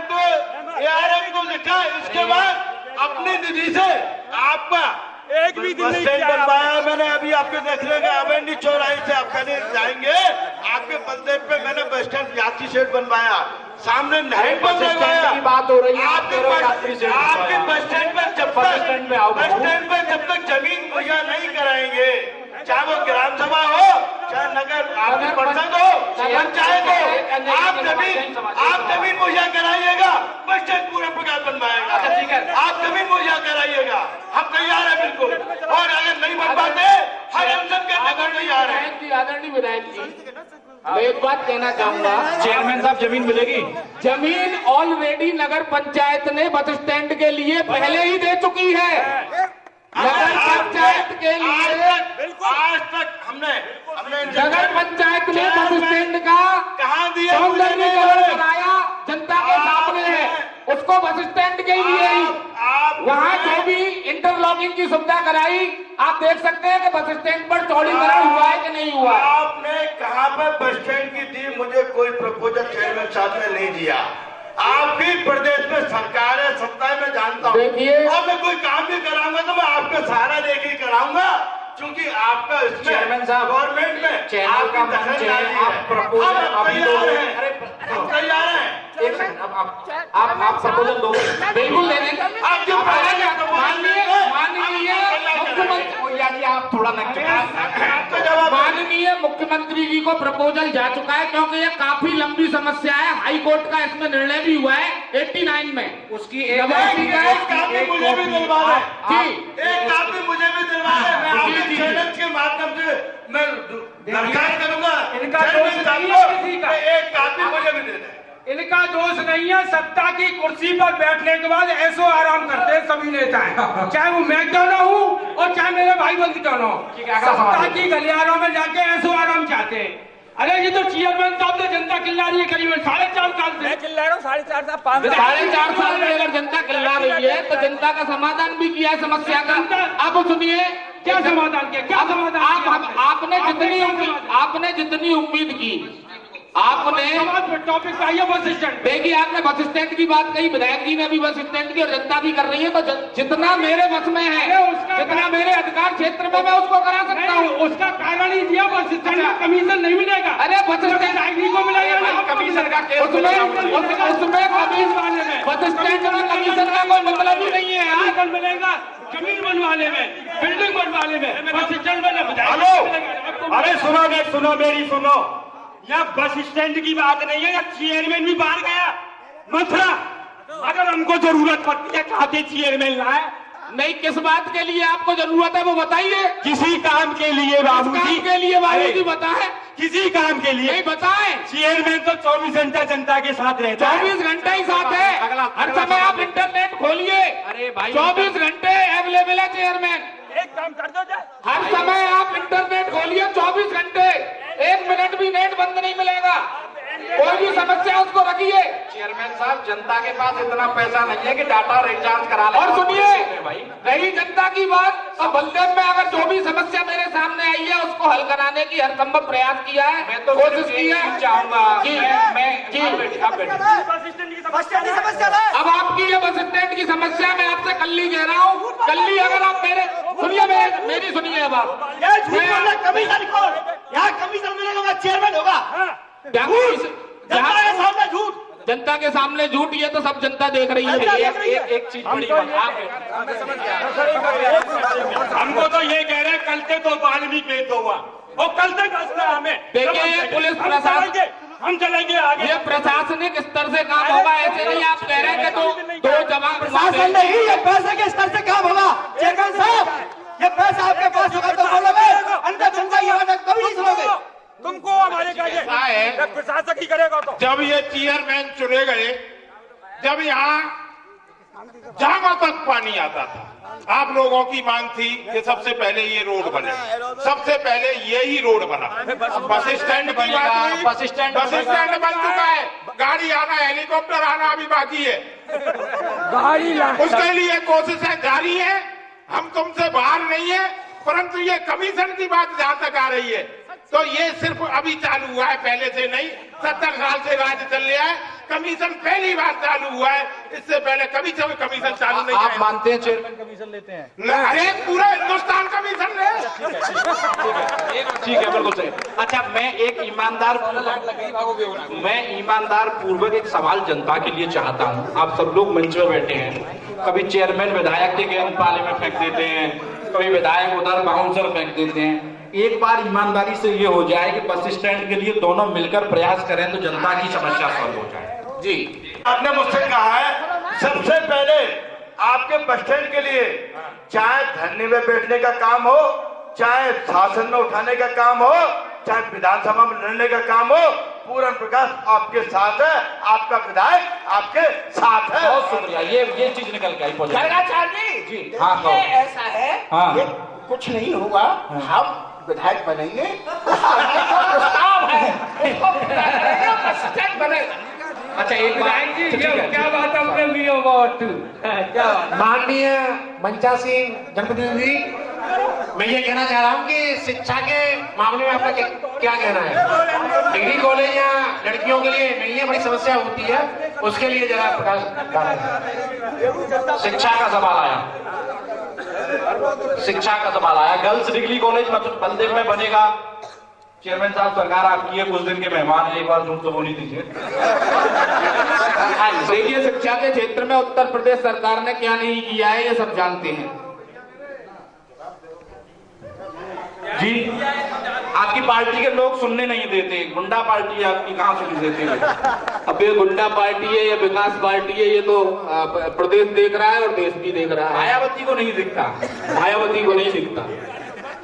[SPEAKER 13] को लिखा। इसके बाद अपनी निधि से आपका एक भी बस स्टैंड बनवाया मैंने। अभी आपके देख लेंगे, अवेंडी चौराहे से आप कहीं जाएंगे, आपके बलदेव पे मैंने बस स्टैंड यात्री शेड बनवाया, सामने नहीं बनवाया।
[SPEAKER 2] बात हो रही है
[SPEAKER 13] आपके बस स्टैंड पर जब तक जमीन मुहैया नहीं कराएंगे, चाहे वो ग्राम सभा हो, चाहे नगर आपकी परिषद हो, पंचायत हो, आप जमीन मुहैया कराइएगा, बस स्टैंड पूरा प्रकार बनवाएगा। आप जमीन मुहैया कराइएगा, हम तैयार है बिल्कुल। और अगर नहीं बन पाते, हर अनशन करने को तैयार है।
[SPEAKER 5] आदरणीय विधायक जी, मैं एक बात कहना चाहूंगा।
[SPEAKER 2] चेयरमैन साहब, जमीन मिलेगी?
[SPEAKER 5] जमीन ऑलरेडी नगर पंचायत ने बस स्टैंड के लिए पहले ही दे चुकी है। नगर पंचायत के लिए
[SPEAKER 13] आज तक हमने
[SPEAKER 5] नगर पंचायत ने बस स्टैंड का
[SPEAKER 13] कहाँ दिया,
[SPEAKER 5] सौंदर्यीकरण कराया, जनता के सामने है, उसको बस स्टैंड के लिए ही वहाँ जो भी इंटरलॉकिंग की सुविधा कराई, आप देख सकते हैं कि बस स्टैंड पर चौड़ीकरण हुआ है कि नहीं हुआ।
[SPEAKER 13] आपने कहाँ पर बस स्टैंड की दी, मुझे कोई प्रपोजल चेयरमैन साहब ने नहीं दिया। आपकी प्रदेश में सरकार है, सत्ता है, मैं जानता हूँ।
[SPEAKER 5] देखिए,
[SPEAKER 13] और मैं कोई काम भी कराऊंगा तो मैं आपका सहारा लेके ही कराऊंगा, क्योंकि आपका
[SPEAKER 2] चेयरमैन साहब,
[SPEAKER 13] गवर्नमेंट में
[SPEAKER 2] चैनल का मंच है, आप प्रपोजल अभी दोगे?
[SPEAKER 13] हम तैयार हैं।
[SPEAKER 2] एक सेकंड, आप प्रपोजल दोगे?
[SPEAKER 5] बिल्कुल दे देंगे। माननीय मुख्यमंत्री जी को प्रपोजल जा चुका है, क्योंकि ये काफी लंबी समस्या है। हाई कोर्ट का इसमें निर्णय भी हुआ है 89 में।
[SPEAKER 2] उसकी
[SPEAKER 13] एक कापी मुझे भी दिलवा है
[SPEAKER 5] जी,
[SPEAKER 13] एक कापी मुझे भी दिलवा है। मैं आपके चैनल के माध्यम से मैं दरखास्त करूंगा,
[SPEAKER 7] इनका दोष नहीं है किसी का।
[SPEAKER 13] एक कापी मुझे भी दे दें।
[SPEAKER 7] इनका दोष नहीं है, सत्ता की कुर्सी पर बैठने के बाद ऐसो आराम करते हैं सभी नेता है, चाहे वो मैं क्यों ना हूँ और चाहे मेरे भाई बंद क्यों ना हो, सत्ता की गलियारों में जाके ऐसो आराम चाहते हैं। अरे ये तो चेयरमैन साहब से जनता चिल्ला रही है करीबन 4.5 साल से। मैं चिल्ला रहा हूँ 4.5 साल 5
[SPEAKER 5] 4.5 साल में अगर जनता चिल्ला रही है तो जनता का समाधान भी किया है समस्या का। अब सुनिए
[SPEAKER 7] क्या समाधान किया, क्या समाधान?
[SPEAKER 5] आपने जितनी उम्मीद की, आपने
[SPEAKER 7] टॉपिक का ये बस स्टैंड
[SPEAKER 5] देखिए, आपने बस स्टैंड की बात कही, विधायक जी ने भी बस स्टैंड की और जनता भी कर रही है। तो जितना मेरे बस में है, जितना मेरे अधिकार क्षेत्र में मैं उसको करा सकता हूँ।
[SPEAKER 7] उसका कारण ही दिया बस स्टैंड का कमीशन नहीं मिलेगा।
[SPEAKER 5] अरे बस स्टैंड
[SPEAKER 7] को मिलेगा
[SPEAKER 5] कमीशन का केस उसमें बस स्टैंड में कमीशन का कोई मतलब ही नहीं है।
[SPEAKER 7] आजकल मिलेगा जमीन बनवाने में, बिल्डिंग बनवाने में, बस स्टैंड में। हेलो, अरे सुनो मेरी सुनो, यहाँ बस स्टैंड की बात नहीं है, या चेयरमैन भी बाहर गया मथुरा। अगर हमको जरूरत पड़ती है चाहते चेयरमैन लाए,
[SPEAKER 5] नहीं, किस बात के लिए आपको जरूरत है वो बताइए।
[SPEAKER 7] किसी काम के लिए बाबूजी,
[SPEAKER 5] के लिए बाबूजी बताएं।
[SPEAKER 7] किसी काम के लिए
[SPEAKER 5] नहीं बताएं।
[SPEAKER 7] चेयरमैन तो 24 घंटा जनता के साथ रहता है।
[SPEAKER 5] 24 घंटा ही साथ है। हर समय आप इंटरनेट खोलिए,
[SPEAKER 7] अरे भाई
[SPEAKER 5] 24 घंटे अवेलेबल है चेयरमैन।
[SPEAKER 7] एक काम कर दो,
[SPEAKER 5] हर समय आप इंटरनेट खोलिए 24 घंटे, 1 मिनट भी नेट बंद नहीं मिलेगा। कोई भी समस्या उसको रखिए।
[SPEAKER 2] चेयरमैन साहब, जनता के पास इतना पैसा नहीं है कि डाटा रिचार्ज करा ले।
[SPEAKER 5] और सुनिए, रही जनता की बात, तो बलदेव में अगर जो भी समस्या मेरे सामने आई है उसको हल कराने की हर संभव प्रयास किया है,
[SPEAKER 2] मैं तो
[SPEAKER 5] कोशिश की है।
[SPEAKER 2] चाहूंगा
[SPEAKER 5] जी, अब आपकी ये बस स्टैंड की समस्या मैं आपसे कल ही कह रहा हूँ। कल ही अगर आप मेरी सुनिए, अब आप
[SPEAKER 10] कमीशन यहाँ कमीशन मिलेगा, चेयरमैन होगा।
[SPEAKER 5] झूठ, जनता के सामने झूठ, ये तो सब जनता देख रही है।
[SPEAKER 2] एक चीज बड़ी
[SPEAKER 7] हमको तो ये कह रहे हैं कल से तो वाल्मीकि तो हुआ और कल तक हमें
[SPEAKER 5] देखिए, ये पुलिस प्रशासन,
[SPEAKER 7] हम चलेंगे आगे।
[SPEAKER 5] ये प्रशासनिक स्तर से काम होगा, ऐसे नहीं आप कह रहे हैं कि दो जवान
[SPEAKER 10] प्रशासन नहीं, ये पैसे के स्तर से काम होगा। चेयरमैन साहब, ये पैसा आपके पास होगा तो बोलोगे, अंदर जनता ये कभी नहीं सुनोगे।
[SPEAKER 7] तुमको हमारे प्रशासक ही करेगा। तो
[SPEAKER 2] जब ये चेयरमैन चुने गए, जब यहाँ जहां तक पानी आता था, आप लोगों की मांग थी कि सबसे पहले ये रोड बने, सबसे पहले यही रोड बना। बस स्टैंड की बात हुई, बस स्टैंड बन चुका है, गाड़ी आना, हेलीकॉप्टर आना अभी बाकी है। उसके लिए कोशिशें जारी है। हम तुमसे बाहर नहीं है, परंतु ये कमीशन की बात जहां तक आ रही है तो ये सिर्फ अभी चालू हुआ है, पहले से नहीं। 70 साल से राज्य चल रहा है, कमीशन पहली बार चालू हुआ है, इससे पहले कभी कमीशन चालू नहीं।
[SPEAKER 9] आप मानते हैं चेयरमैन कमीशन लेते हैं?
[SPEAKER 2] अरे पूरा हिंदुस्तान कमीशन ले।
[SPEAKER 9] ठीक है, बिल्कुल सही। अच्छा, मैं एक ईमानदार पूर्वक एक सवाल जनता के लिए चाहता हूँ। आप सब लोग मंच में बैठे हैं, कभी चेयरमैन विधायक के गेंद पाले में फेंक देते हैं, कभी विधायक उधर बाउंसर फेंक देते हैं। एक बार ईमानदारी से ये हो जाए कि बस स्टैंड के लिए दोनों मिलकर प्रयास करें तो जनता की समस्या सॉल्व हो जाए।
[SPEAKER 13] जी, आपने मुझसे कहा है सबसे पहले आपके बस स्टैंड के लिए चाहे धरने में बैठने का काम हो, चाहे शासन में उठाने का काम हो, चाहे विधानसभा में लड़ने का काम हो, पूरन प्रकाश आपके साथ है, आपका विधायक आपके साथ है।
[SPEAKER 9] बहुत शुक्रिया, ये चीज निकल के आई।
[SPEAKER 6] जी,
[SPEAKER 9] हाँ,
[SPEAKER 6] ऐसा है,
[SPEAKER 9] हाँ।
[SPEAKER 6] ये कुछ नहीं होगा, हम विधायक बनेंगे, प्रस्ताव है, बस स्टैंड बनेगा।
[SPEAKER 9] अच्छा, एक
[SPEAKER 7] विधायक जी, क्या बात आपने लिया वोट? क्या
[SPEAKER 21] माननीय मंचा सिंह जनप्रतिनिधि, मैं ये कहना चाह रहा हूँ कि शिक्षा के मामले में आपका क्या कहना है? डिग्री कॉलेज या लड़कियों के लिए मिलने बड़ी समस्या होती है, उसके लिए जरा प्रकाश डालें।
[SPEAKER 2] शिक्षा का सवाल आया, शिक्षा का सवाल आया। गर्ल्स डिग्री कॉलेज बलदेव में बनेगा। चेयरमैन साहब, सरकार आपकी है, कुछ दिन के मेहमान है, एक बार झूठ तो बोली दीजिए।
[SPEAKER 5] देखिए, शिक्षा के क्षेत्र में उत्तर प्रदेश सरकार ने क्या नहीं किया है ये सब जानते हैं।
[SPEAKER 2] जी, आपकी पार्टी के लोग सुनने नहीं देते। गुंडा पार्टी है आपकी, कहाँ सुनने देते हैं?
[SPEAKER 5] अब ये गुंडा पार्टी है या विकास पार्टी है, ये तो प्रदेश देख रहा है और देश भी देख रहा है।
[SPEAKER 2] मायावती को नहीं दिखता,
[SPEAKER 5] मायावती को नहीं दिखता,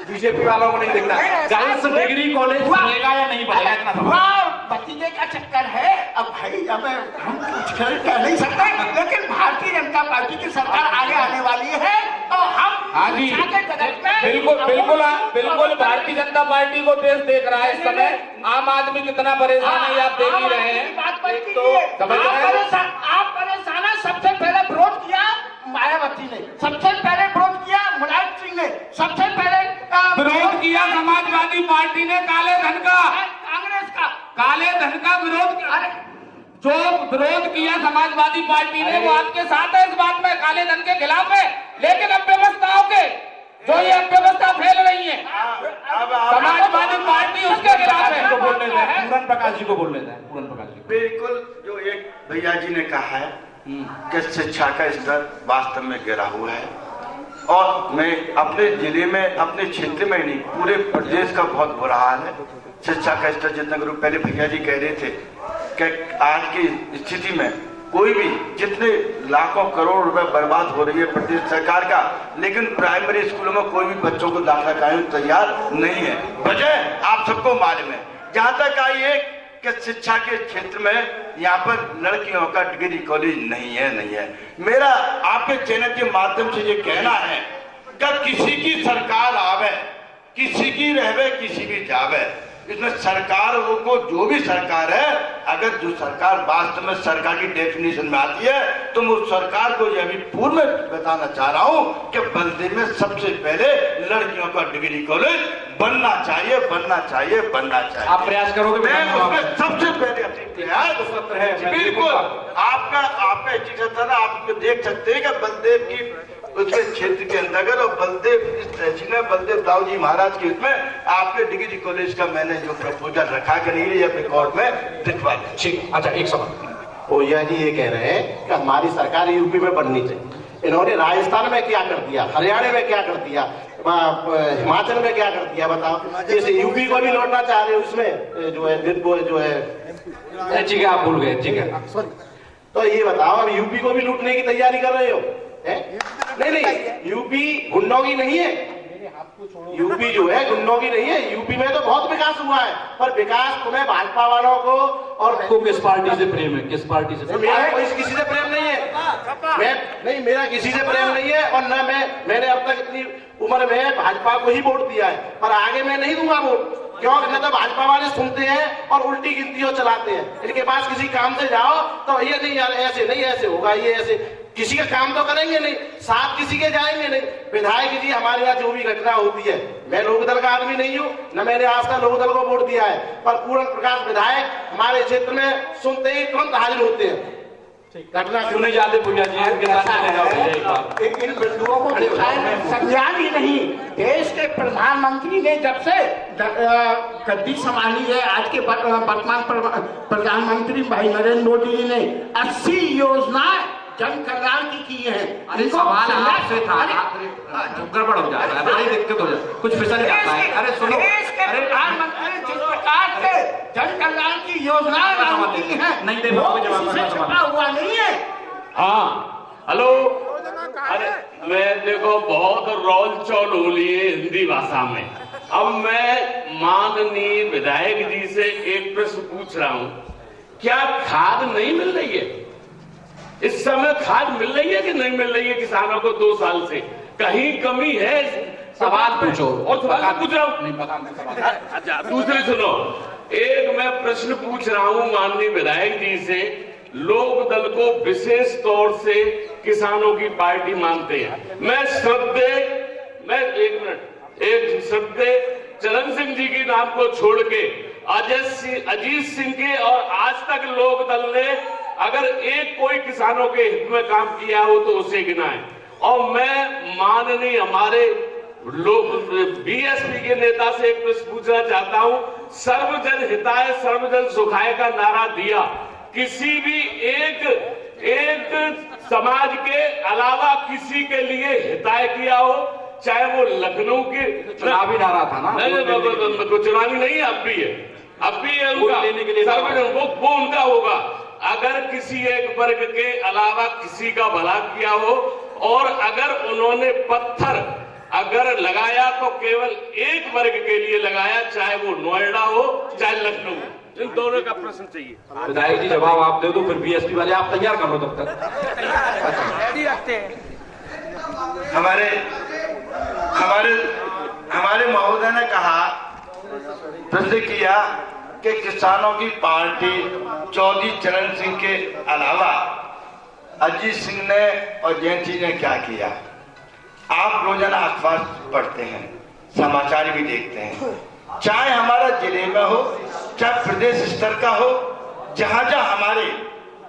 [SPEAKER 2] बीजेपी वालों को नहीं दिखता। गर्ल्स डिग्री कॉलेज बनेगा या नहीं बनेगा, इतना
[SPEAKER 6] भतीजे का चक्कर है। अब भाई अब हम कुछ कह नहीं सकते, लेकिन भारतीय जनता पार्टी की सरकार आगे आने वाली है तो हम
[SPEAKER 5] हाँ जी,
[SPEAKER 6] शिक्षा के जगत में
[SPEAKER 5] बिल्कुल बिल्कुल बिल्कुल भारतीय जनता पार्टी को देश देख रहा है इस समय। आम आदमी कितना परेशान है ये आप देख ही रहे हैं।
[SPEAKER 6] आप परेशान है। सबसे पहले विरोध किया मायावती ने, सबसे पहले विरोध किया मुलायम सिंह ने, सबसे पहले
[SPEAKER 7] विरोध किया समाजवादी पार्टी ने काले धन का,
[SPEAKER 6] कांग्रेस का
[SPEAKER 7] काले धन का विरोध किया। जो विरोध किया समाजवादी पार्टी ने वो आपके साथ है इस बात में, काले धन के खिलाफ है। लेकिन अव्यवस्थाओं के जो ये अव्यवस्था फैल रही है समाजवादी पार्टी उसके खिलाफ है।
[SPEAKER 2] पूरन प्रकाश जी को बोलने दें। पूरन प्रकाश जी
[SPEAKER 4] बिल्कुल जो एक भैया जी ने कहा है कि शिक्षा का स्तर वास्तव में गिरा हुआ है, और मैं अपने जिले में अपने क्षेत्र में नहीं पूरे प्रदेश का बहुत बुरा हाल है। शिक्षा का स्तर जितना करो, पहले भैया जी कह रहे थे कि आज की स्थिति में कोई भी जितने लाखों करोड़ रुपए बर्बाद हो रही है प्रदेश सरकार का, लेकिन प्राइमरी स्कूलों में कोई भी बच्चों को दाखिला कराने को तैयार नहीं है। वजह आप सबको मालूम है। जहां तक आई है कि शिक्षा के क्षेत्र में यहाँ पर लड़कियों का डिग्री कॉलेज नहीं है। मेरा आपके चैनल के माध्यम से ये कहना है कि किसी की सरकार आवे, किसी की रहवे, किसी की जावे, इसमें सरकार को जो भी सरकार है, अगर जो सरकार वास्तव में सरकार की डेफिनेशन में आती है तो मैं उस सरकार को यह भी पूर्व में बताना चाह रहा हूँ कि बल्दे में सबसे पहले लड़कियों का डिग्री कॉलेज बनना चाहिए।
[SPEAKER 2] आप प्रयास करोगे?
[SPEAKER 4] मैं उसमें सबसे पहले अपनी प्रयास बिल्कुल आपका इच्छा था। आप देख सकते हैं कि बलदेव की उसके क्षेत्र के अंतर्गत और बलदेव इस तहसील में बलदेव दाऊ जी महाराज के उसमें आपके डिग्री कॉलेज का मैंने जो प्रपोजल रखा कि नहीं ये रिकॉर्ड में दिखवा दें।
[SPEAKER 2] ठीक, अच्छा एक सवाल
[SPEAKER 21] ओया जी ये कह रहे हैं कि हमारी सरकार यूपी में बननी चाहिए। इन्होंने राजस्थान में क्या कर दिया, हरियाणा में क्या कर दिया, हिमाचल में क्या कर दिया बताओ। जैसे यूपी को भी लौटना चाह रहे हो, उसमें जो है
[SPEAKER 2] ठीक है आप भूल गए, ठीक है
[SPEAKER 21] तो ये बताओ अब यूपी को भी लूटने की तैयारी कर रहे हो? नहीं यूपी गुंडों की नहीं है, यूपी जो है गुंडों की नहीं है। यूपी में तो बहुत विकास हुआ है, पर विकास तुम्हें भाजपा वालों को और
[SPEAKER 2] आपको किस पार्टी से प्रेम है? किस पार्टी से?
[SPEAKER 21] मेरा किसी से प्रेम नहीं है। मेरा किसी से प्रेम नहीं है, और न मैंने अब तक इतनी उम्र में भाजपा को ही वोट दिया है, पर आगे मैं नहीं दूंगा वोट। क्योंकि न तो भाजपा वाले सुनते हैं और उल्टी गिनतियों चलाते हैं। इनके पास किसी काम से जाओ तो ये नहीं यार ऐसे नहीं, ऐसे होगा, ये ऐसे किसी का काम तो करेंगे नहीं, साथ किसी के जाएंगे नहीं। विधायक जी हमारे यहाँ जो भी घटना होती है, मैं लोकदल का आदमी नहीं हूँ, न मैंने आज तक लोकदल को वोट दिया है, पर पूरन प्रकाश विधायक हमारे क्षेत्र में सुनते ही तुरंत हाजिर होते हैं।
[SPEAKER 2] घटना क्यों नहीं जाते भैया जी?
[SPEAKER 6] इन बिंदुओं को संज्ञान ही नहीं। देश के प्रधानमंत्री ने जब से गद्दी संभाली है, आज के वर्तमान प्रधानमंत्री भाई नरेंद्र मोदी जी ने 80 योजनाएं जन कल्याण की है।
[SPEAKER 2] अरे सवाल आपसे था, गड़बड़ हो जाता है, बड़ी दिक्कत हो जाती है, कुछ फिसल जाता है। अरे सुनो,
[SPEAKER 6] देश के प्रधानमंत्री जिस प्रकार से जन कल्याण की योजनाएं लागू है,
[SPEAKER 2] नहीं दे पाओगे
[SPEAKER 6] छपा हुआ नहीं है।
[SPEAKER 11] हाँ हेलो, अरे मैं देखो बहुत रोल चौल हो लिए हिंदी भाषा में। अब मैं माननीय विधायक जी से एक प्रश्न पूछ रहा हूँ, क्या खाद नहीं मिल रही है? इस समय खाद मिल रही है कि नहीं मिल रही है किसानों को 2 साल से? कहीं कमी है?
[SPEAKER 2] सवाल पूछो।
[SPEAKER 11] और सवाल पूछ रहा हूँ। अच्छा दूसरे सुनो, एक मैं प्रश्न पूछ रहा हूँ माननीय विधायक जी से। लोक दल को विशेष तौर से किसानों की पार्टी मानते हैं। मैं एक श्रद्धेय चरण सिंह जी के नाम को छोड़ के अजीत सिंह के और आज तक लोक दल ने अगर एक कोई किसानों के हित में काम किया हो तो उसे गिनाएं। और मैं माननीय हमारे लोग बीएसपी के नेता से एक प्रश्न पूछना चाहता हूं। सर्वजन हिताय सर्वजन सुखाय का नारा दिया, किसी भी एक समाज के अलावा किसी के लिए हिताय किया हो, चाहे वो लखनऊ के
[SPEAKER 2] चुनावी नारा था ना?
[SPEAKER 11] नहीं चुनावी नहीं, अब भी है उनका सर्वजन, वो उनका होगा। अगर किसी एक वर्ग के अलावा किसी का भला किया हो और अगर उन्होंने पत्थर अगर लगाया तो केवल एक वर्ग के लिए लगाया, चाहे वो नोएडा हो चाहे लखनऊ। इन दोनों का प्रश्न चाहिए।
[SPEAKER 9] विधायक जी जवाब आप दे दो, फिर बीएसपी वाले आप तैयार कर लो तब तक।
[SPEAKER 13] हमारे हमारे हमारे महोदय ने कहा, प्रश्न किया कि किसानों की पार्टी चौधरी चरण सिंह के अलावा अजीत सिंह ने और जयंत सिंह ने क्या किया। आप रोजाना अखबार पढ़ते हैं, समाचार भी देखते हैं, चाहे हमारा जिले में हो चाहे प्रदेश स्तर का हो, जहां जहां हमारे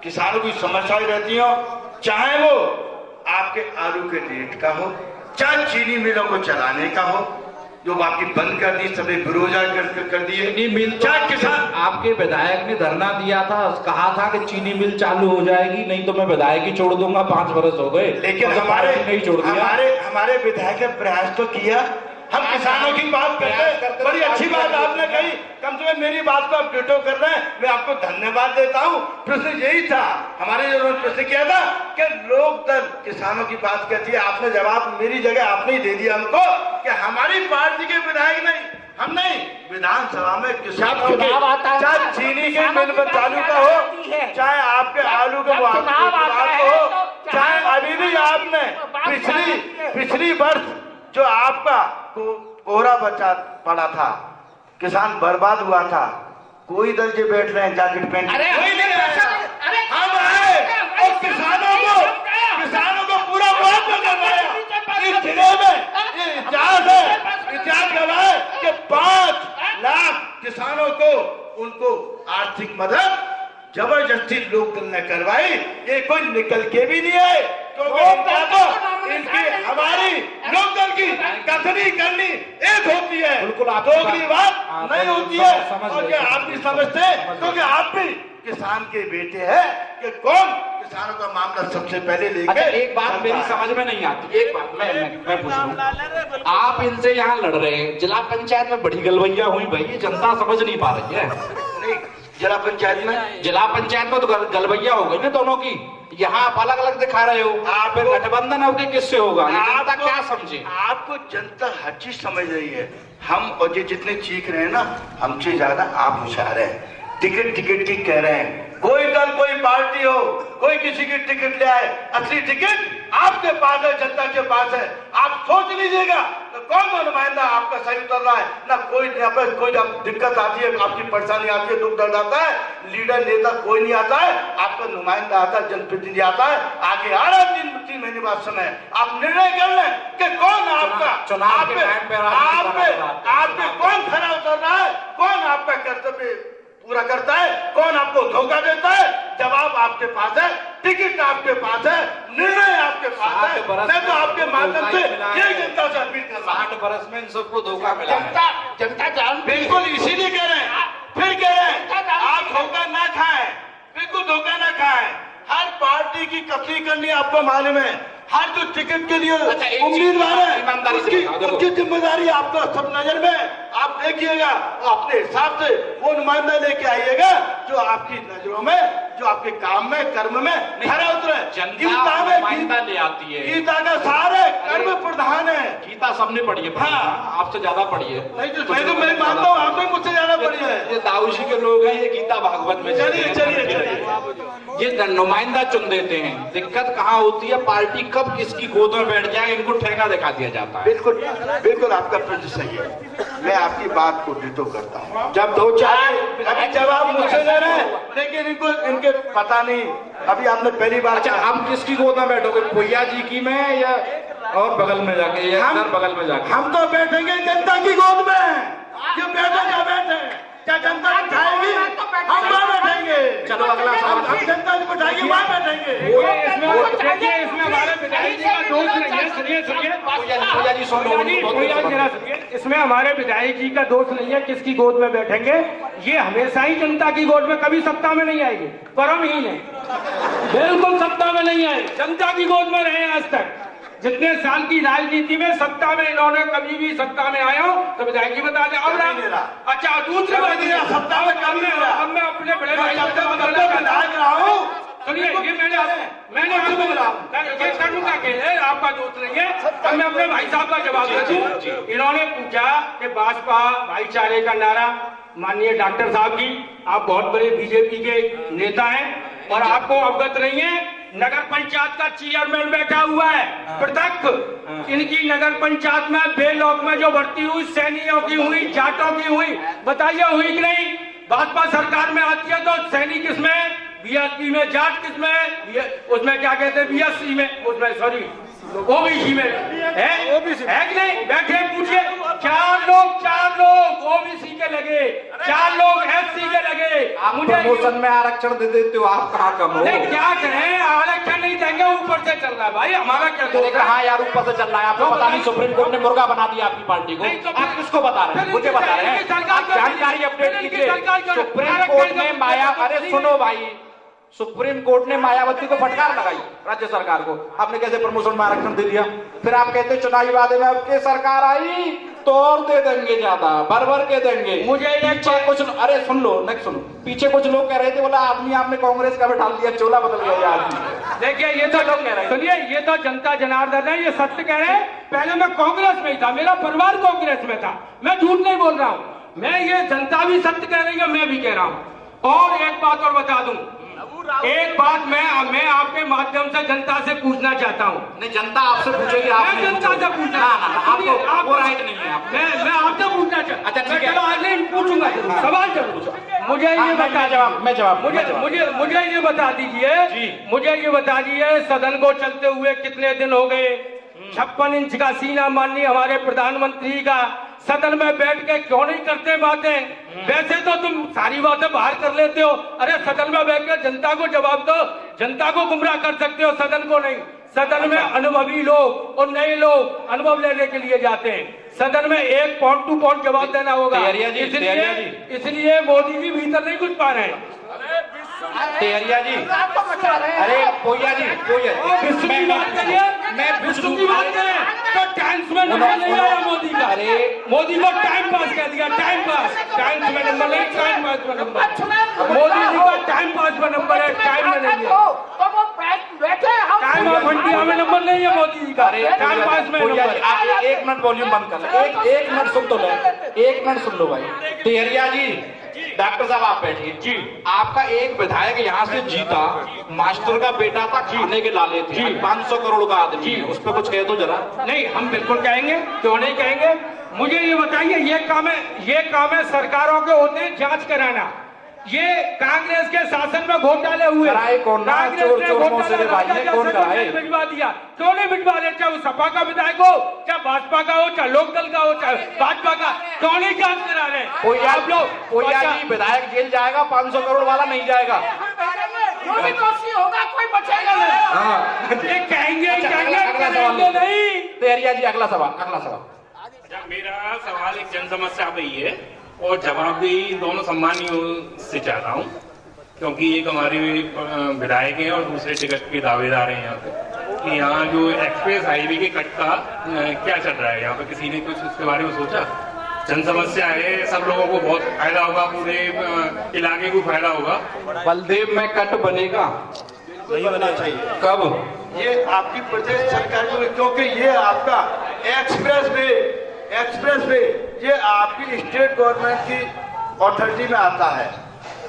[SPEAKER 13] किसानों की समस्याएं रहती हो, चाहे वो आपके आलू के रेट का हो, चाहे चीनी मिलों को चलाने का हो, जो आपकी बंद कर दी, सभी बेरोजगार कर दिए।
[SPEAKER 9] चीनी मिल, चाहे किसान, आपके विधायक ने धरना दिया था, कहा था कि चीनी मिल चालू हो जाएगी, नहीं तो मैं विधायक ही छोड़ दूंगा, 5 वर्ष हो गए,
[SPEAKER 13] लेकिन हमारे विधायक ने प्रयास तो किया। हम किसानों की बात करते हैं, बड़ी अच्छी बात आपने कही, कम से कम मेरी बात को आप डिटो कर रहे हैं, मैं आपको धन्यवाद देता हूं। प्रश्न यही था, हमारे जो प्रश्न किया था कि लोक दल किसानों की बात कहती है, आपने जवाब मेरी जगह आपने ही दे दिया हमको कि हमारी पार्टी के विधायक नहीं, हम नहीं, विधानसभा में किसानों के, चाहे चीनी के मिल में चालू का हो, चाहे आपके आलू के हो, चाहे अभी भी आपने पिछली वर्ष जो आपका कोहरा बचा पड़ा था, किसान बर्बाद हुआ था, कोई दल जो बैठ रहे हैं जैकेट पहन, हम आए और किसानों को पूरा मुआवजा करवाया। इस जिले में इतिहास गवाह है कि 5 लाख किसानों को उनको आर्थिक मदद जबरदस्ती लोकदल ने करवाई। ये कोई निकल के भी नहीं है, क्योंकि इनकी हमारी लोकदल की कथनी करनी एक होती है, दोगली बात नहीं होती है। और आप भी समझते हैं, क्योंकि आप भी किसान के बेटे हैं कि कौन किसानों का मामला सबसे पहले लेके।
[SPEAKER 9] एक बात मेरी समझ में नहीं आती, एक बात मैं पूछ रहा हूँ, आप इनसे यहाँ लड़ रहे हैं, जिला पंचायत में बड़ी गलवैया हुई भाई, ये जनता समझ नहीं पा रही है।
[SPEAKER 13] जिला पंचायत
[SPEAKER 9] में तो गलबैया हो गई ना दोनों की, यहाँ आप अलग अलग दिखा रहे हो, आप गठबंधन होके किससे होगा, जनता क्या समझे।
[SPEAKER 13] आपको जनता हर चीज समझ रही है। हम और ये जितने चीख रहे हैं ना, हमसे ज्यादा आप होशियार हैं। टिकट की कह रहे हैं, कोई दल कोई पार्टी हो, कोई किसी की टिकट ले आए, असली टिकट आपके पास है, जनता के पास है। आप सोच लीजिएगा तो कौन नुमाइंदा आपका सही उतर रहा है ना। कोई यहाँ पर कोई दिक्कत आती है, आपकी परेशानी आती है, दुख दर्द आता है, लीडर नेता कोई नहीं आता है, आपका नुमाइंदा आता है, जनप्रतिनिधि आता है। आगे आ रहा है 3 महीने बाद समय, आप निर्णय कर लें कि कौन आपका चुनाव के टाइम पे आप पे कौन खरा उतर रहा है, कौन आपका कर्तव्य पूरा करता है, कौन आपको धोखा देता है। जवाब आपके पास है, टिकट आपके पास है, निर्णय आपके पास है। मैं तो आपके माध्यम से यही जनता से अपील कर रहा हूं।
[SPEAKER 9] 60 बरस में इन सबको धोखा मिला,
[SPEAKER 13] जनता जान बिल्कुल इसीलिए कह रहे हैं, फिर कह रहे हैं आप धोखा ना खाएं, बिल्कुल धोखा ना खाएं। हर पार्टी की कथनी करनी आपको मालूम है, हर जो टिकट के लिए उम्मीदवार है उसकी जिम्मेदारी आपको सब नजर में। आप देखिएगा अपने हिसाब से वो नुमाइंदा लेके आइएगा जो आपकी नजरों में, जो आपके काम में, कर्म में खरा उतरे।
[SPEAKER 9] गीता में ले आती है,
[SPEAKER 13] गीता का सारे कर्म प्रधान है।
[SPEAKER 9] गीता सबने पढ़ी है, हाँ आपसे ज्यादा पढ़ी है।
[SPEAKER 13] नहीं तो मैं मानता हूँ आपने मुझसे ज्यादा पढ़ी है।
[SPEAKER 9] ये दाऊशी के लोग हैं, ये गीता भागवत में
[SPEAKER 13] चलिए
[SPEAKER 9] ये नुमाइंदा चुन देते हैं। दिक्कत कहाँ होती है, पार्टी कब किसकी गोद में बैठ जाए इनको ठेका दिखा दिया जाता है।
[SPEAKER 13] बिल्कुल आपका प्रश्न सही है, मैं आपकी बात को डिटो करता हूँ। जब 2-4 अभी जवाब मुझसे ले रहे हैं, लेकिन इनके पता नहीं। अभी आपने पहली बार,
[SPEAKER 9] अच्छा हम किसकी गोद में बैठोगे, भैया जी की में या और बगल में जाके, या बगल में जाके?
[SPEAKER 13] हम तो बैठेंगे जनता की गोद में। जो बैठे क्या जनता उठाएगी, हम वहाँ बैठेंगे।
[SPEAKER 9] चलो अगला सवाल,
[SPEAKER 13] हम जनता को उठाएगी, वहाँ बैठेंगे।
[SPEAKER 7] इसमें हमारे विधायक जी का दोष नहीं है, सुनिए, इसमें हमारे विधायक जी का दोष नहीं है किसकी गोद में बैठेंगे। ये हमेशा ही जनता की गोद में, कभी सत्ता में नहीं आएगी, परमहीन है, बिल्कुल सत्ता में नहीं आए, जनता की गोद में रहे आज तक। जितने साल की राजनीति में सत्ता में इन्होंने कभी भी सत्ता में आया हो तो विधायक जी बता दें। अब अच्छा दूसरी बात,
[SPEAKER 13] सत्ता में कभी नहीं रहा।
[SPEAKER 7] अब मैं अपने बड़े भाई साहब से बदलना चाहता हूँ। सुनिए, ये मैंने आपको करूँगा के आपका दोस्त नहीं है। अब मैं अपने भाई साहब का जवाब दे दूं। इन्होंने पूछा कि भाजपा भाईचारे का नारा माननीय डॉक्टर साहब की, आप बहुत बड़े बीजेपी के नेता हैं और आपको अवगत नहीं है, नगर पंचायत का चेयरमैन बैठा हुआ है पृथक। इनकी नगर पंचायत में बेलौक में जो भर्ती हुई सैनिकों की हुई, जाटों की हुई, बताइए हुई कि नहीं? भाजपा सरकार में आती है तो सैनिक किसमें, बीएसपी में, जाट किसमें, उसमें क्या कहते हैं बीएससी में, उसमें सॉरी ओबीसी में है कि नहीं? बैठे पूछिए, चार लोग ओबीसी के लगे, 4 लोग एससी के लगे।
[SPEAKER 9] मुझे प्रमोशन में आरक्षण दे देते हो, आप कहाँ कम हो?
[SPEAKER 7] नहीं क्या करें, आरक्षण नहीं देंगे, ऊपर से चल रहा है भाई, हमारा क्या दोष है?
[SPEAKER 9] हाँ यार, ऊपर से चल रहा है, आपको पता नहीं सुप्रीम कोर्ट ने मुर्गा बना दिया आपकी पार्टी को। आप किसको बता रहे हैं? मुझे बता रहे हैं, जानकारी अपडेट कीजिए। सुप्रीम कोर्ट ने अरे सुनो भाई, सुप्रीम कोर्ट ने मायावती को फटकार लगाई, राज्य सरकार को, आपने कैसे प्रमोशन में आरक्षण दे दिया? फिर आप कहते चुनावी वादे में अब के सरकार आई तो और दे देंगे, ज्यादा भर के देंगे। मुझे पीछे कुछ, अरे सुन लो, नेक्स्ट सुनो, पीछे कुछ लोग कह रहे थे, बोला आदमी आपने कांग्रेस का बैठा दिया, चोला बदल गया ये आदमी।
[SPEAKER 7] देखिए ये तो लोग कह रहे हैं, सुनिए ये तो जनता जनार्दन है, ये सत्य कह रहे हैं। पहले मैं कांग्रेस में ही था, मेरा परिवार कांग्रेस में था, मैं झूठ नहीं बोल रहा हूँ, मैं ये जनता भी सत्य कह रही है, मैं भी कह रहा हूँ। और एक बात और बता दूं, एक बात मैं आपके माध्यम से जनता से पूछना चाहता हूँ।
[SPEAKER 9] नहीं, जनता आपसे पूछेगी, आप
[SPEAKER 7] मैं जनता से पूछना,
[SPEAKER 9] आपको राइट नहीं है।
[SPEAKER 7] मैं आपसे पूछना चाहता, अच्छा ठीक है, आगे पूछूंगा, सवाल जरूर। मुझे ये बता, मुझे ये बता दीजिए, मुझे ये बता दीजिए, सदन को चलते हुए कितने दिन हो गए? 56 इंच का सीना माननीय हमारे प्रधानमंत्री का, सदन में बैठ के क्यों नहीं करते बातें? वैसे तो तुम सारी बातें बाहर कर लेते हो, अरे सदन में बैठ कर जनता को जवाब दो, जनता को गुमराह कर सकते हो, सदन को नहीं। सदन में अनुभवी लोग और नए लोग अनुभव लेने के लिए जाते हैं, सदन में एक पॉइंट टू पॉइंट जवाब देना होगा, इसलिए मोदी जी भीतर नहीं घुस पा रहे हैं।
[SPEAKER 9] तेरिया जी, अरे पोया जी,
[SPEAKER 7] मैं विष्णु की बात करें तो टाइम्स में नंबर नहीं आया मोदी का। अरे मोदी को टाइम पास कह दिया, टाइम पास, टाइम्स में नंबर नहीं, टाइम पास में नंबर। मोदी जी का टाइम पास में नंबर है, टाइम में नहीं है। टाइम ऑफ इंडिया में नंबर नहीं है मोदी जी का, टाइम पास में नंबर।
[SPEAKER 9] आप 1 मिनट वॉल्यूम बंद कर लो, एक मिनट सुन तो लो, 1 मिनट सुन लो भाई। तेरिया जी, डॉक्टर साहब आप बैठिए जी। आपका एक विधायक यहाँ से जीता, मास्टर का बेटा था, खाने के लाले थे, 500 करोड़ का आदमी, उस पर कुछ कह दो जरा।
[SPEAKER 7] नहीं, हम बिल्कुल कहेंगे, क्यों नहीं कहेंगे। मुझे ये बताइए, ये काम है सरकारों के होते हैं जांच कराना। ये कांग्रेस के शासन में घोटाले हुए,
[SPEAKER 9] कांग्रेस ने घोटाले
[SPEAKER 7] भिजवा दिया, क्यों नहीं भिजवा रहे? चाहे वो सपा का विधायक हो, चाहे भाजपा का हो, चाहे लोकदल का हो, चाहे भाजपा का, क्यों नहीं जांच करा रहे?
[SPEAKER 9] आप लोग विधायक जेल जाएगा, 500 करोड़ वाला नहीं जाएगा,
[SPEAKER 7] जो भी दोषी होगा कोई बचेगा नहीं। ये कहेंगे नहीं।
[SPEAKER 9] तेरिया जी, अगला सवाल।
[SPEAKER 8] मेरा सवाल एक जन समस्या पे ही है और जवाब भी दोनों सम्मानियों से चाहता हूँ, क्योंकि एक हमारे विधायक हैं और दूसरे टिकट के दावेदार हैं यहाँ पे, कि यहाँ जो एक्सप्रेस हाईवे के कट का क्या चल रहा है यहाँ पे, किसी ने कुछ उसके बारे में सोचा? जन समस्या है, सब लोगों को बहुत फायदा होगा, पूरे इलाके को फायदा होगा।
[SPEAKER 9] बलदेव में कट बनेगा,
[SPEAKER 13] नहीं होना चाहिए।
[SPEAKER 9] कब?
[SPEAKER 13] ये आपकी प्रदेश सरकार को, क्योंकि ये आपका एक्सप्रेस वे ये आपकी स्टेट गवर्नमेंट की अथॉरिटी में आता है,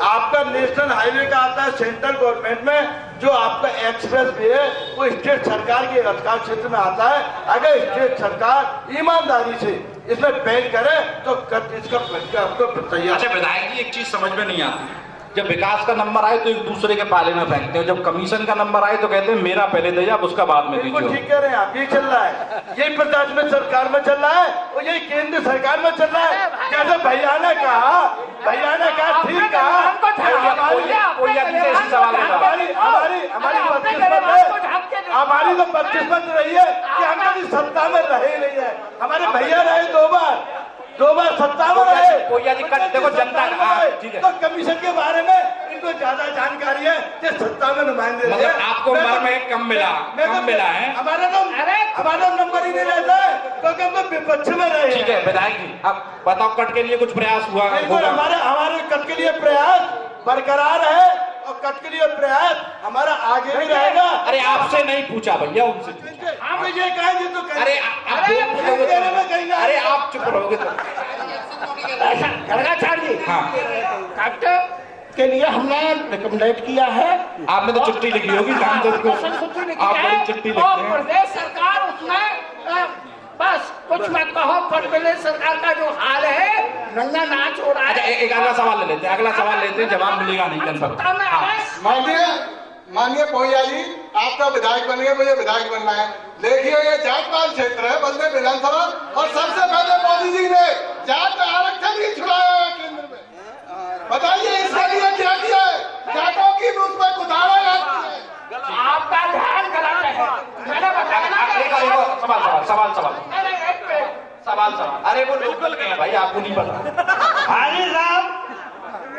[SPEAKER 13] आपका नेशनल हाईवे का आता है सेंट्रल गवर्नमेंट में। जो आपका एक्सप्रेस वे है वो स्टेट सरकार के अधिकार क्षेत्र में आता है। अगर स्टेट सरकार ईमानदारी से इसमें पहल करे तो इसका तैयार।
[SPEAKER 9] अच्छा विधायक जी, एक चीज समझ में नहीं आती, जब विकास का नंबर आए तो एक दूसरे के पाले में फेंकते हो, जब कमीशन का नंबर आए तो कहते हैं मेरा पहले दे जा, उसका बाद में दीजिए।
[SPEAKER 13] ठीक कह रहे हैं आप, ये चल रहा है, यही प्रदेश में सरकार में चल रहा है और यही केंद्र सरकार में चल रहा है। जैसे भैया ने कहा ठीक कहा, हमारी तो बदकिस्मत रही है कि हम कभी सत्ता में रहे नहीं है। हमारे भैया रहे 2 बार सत्ता में रहे।
[SPEAKER 9] देखो जनता
[SPEAKER 13] तो कमीशन के बारे में इनको ज्यादा जानकारी है कि सत्ता में नुमाइंदे रहे।
[SPEAKER 9] आपको में कम मिला है,
[SPEAKER 13] हमारा नंबर ही नहीं रहता है क्योंकि हम तो विपक्ष में रहे।
[SPEAKER 9] ठीक है विधायक जी, अब बताओ कट के लिए कुछ प्रयास हुआ?
[SPEAKER 13] हमारे कट के लिए प्रयास बरकरार है और कट के लिए प्रयास हमारा आगे भी रहेगा।
[SPEAKER 9] अरे आपसे नहीं पूछा भैया, उनसे
[SPEAKER 13] आप ये कहेंगे तो
[SPEAKER 9] अरे आप चुप रहोगे तो
[SPEAKER 6] ऐसा गर्गाचार्य जी
[SPEAKER 2] हाँ।
[SPEAKER 6] कलेक्टर के लिए हमने रिकमेंडेड किया है।
[SPEAKER 2] आपने तो चिट्ठी लिखी होगी कामचंद को, आप बड़ी चिट्ठी लिखते
[SPEAKER 6] और
[SPEAKER 2] हैं।
[SPEAKER 6] प्रदेश सरकार उसमें बस कुछ मत कहो, पर प्रदेश सरकार का जो हाल है नंगा नाच हो रहा
[SPEAKER 2] अच्छा,
[SPEAKER 6] है।
[SPEAKER 2] एक अगला सवाल ले लेते हैं, अगला सवाल लेते हैं, जवाब मिलेगा नहीं कंफर्म।
[SPEAKER 16] माननीय पहुंचा जी, आपका विधायक बन गए, मुझे विधायक बनना है। देखिए ये जाटपाल क्षेत्र है बलदेव विधानसभा, और सबसे पहले मोदी जी ने जाट आरक्षण ही छुड़ाया है केंद्र में। बताइए इसके लिए क्या किया है? जाटों की भी उसमें कुदारा जाती है।
[SPEAKER 6] आपका ध्यान गलत है। मैंने बताया ना
[SPEAKER 2] सवाल। अरे वो लोकल के हैं भाई, आपको नहीं पता।
[SPEAKER 15] हाजी साहब,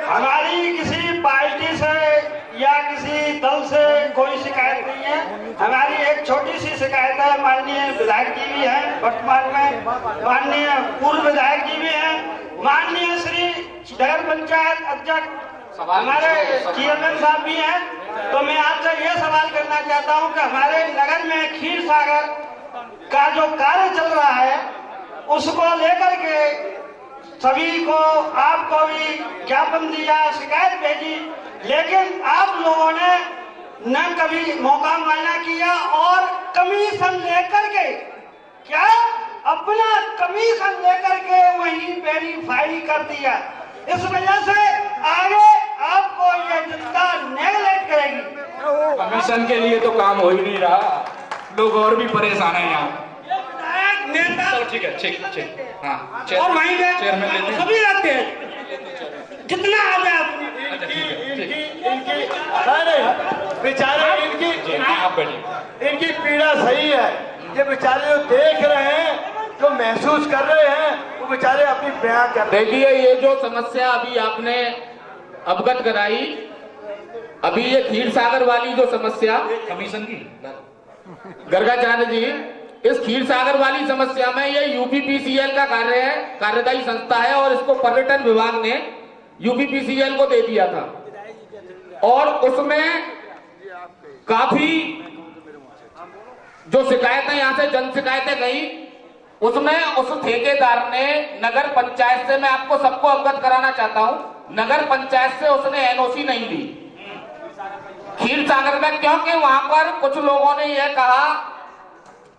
[SPEAKER 15] हमारी किसी पार्टी से या किसी दल से कोई शिकायत नहीं है। हमारी एक छोटी सी शिकायत है, माननीय विधायक जी भी हैं वर्तमान में, माननीय पूर्व विधायक जी भी हैं, माननीय श्री नगर पंचायत अध्यक्ष हमारे चेयरमैन साहब भी हैं। तो मैं आपसे ये सवाल करना चाहता हूँ कि हमारे नगर में खीर सागर का जो कार्य चल रहा है उसको लेकर के सभी को, आपको भी ज्ञापन दिया, शिकायत भेजी, लेकिन आप लोगों ने न कभी मौका मुआयना किया और कमीशन लेकर के, क्या अपना कमीशन लेकर के वहीं वेरीफाई कर दिया। इस वजह से आगे आपको ये जनता नेगलेक्ट करेगी।
[SPEAKER 2] कमीशन के लिए तो काम हो ही नहीं रहा, लोग और भी परेशान हैं यहाँ।
[SPEAKER 15] नेता
[SPEAKER 2] ठीक है, ठीक हाँ,
[SPEAKER 15] और वहीं
[SPEAKER 2] चेयरमैन लेते हैं।
[SPEAKER 15] सभी रहते हैं, जितना आ जाए
[SPEAKER 13] बेचारे इनकी पीड़ा सही है। ये बेचारे जो देख रहे हैं, जो महसूस कर रहे हैं, वो बेचारे अपनी बयां कर रहे हैं।
[SPEAKER 5] देखिए, ये जो समस्या अभी आपने अवगत कराई, अभी ये खीर सागर वाली जो समस्या
[SPEAKER 2] कमीशन की,
[SPEAKER 5] गर्गाचार्य जी, इस खीर सागर वाली समस्या में ये यूपीपीसीएल का कार्य है, कार्यदायी संस्था है, और इसको पर्यटन विभाग ने यूपीपीसीएल को दे दिया था। और उसमें काफी जो शिकायतें यहाँ से जन शिकायतें गई, उसमें उस ठेकेदार ने नगर पंचायत से, मैं आपको सबको अवगत कराना चाहता हूं, नगर पंचायत से उसने एनओसी नहीं ली खीर सागर में, क्योंकि वहां पर कुछ लोगों ने यह कहा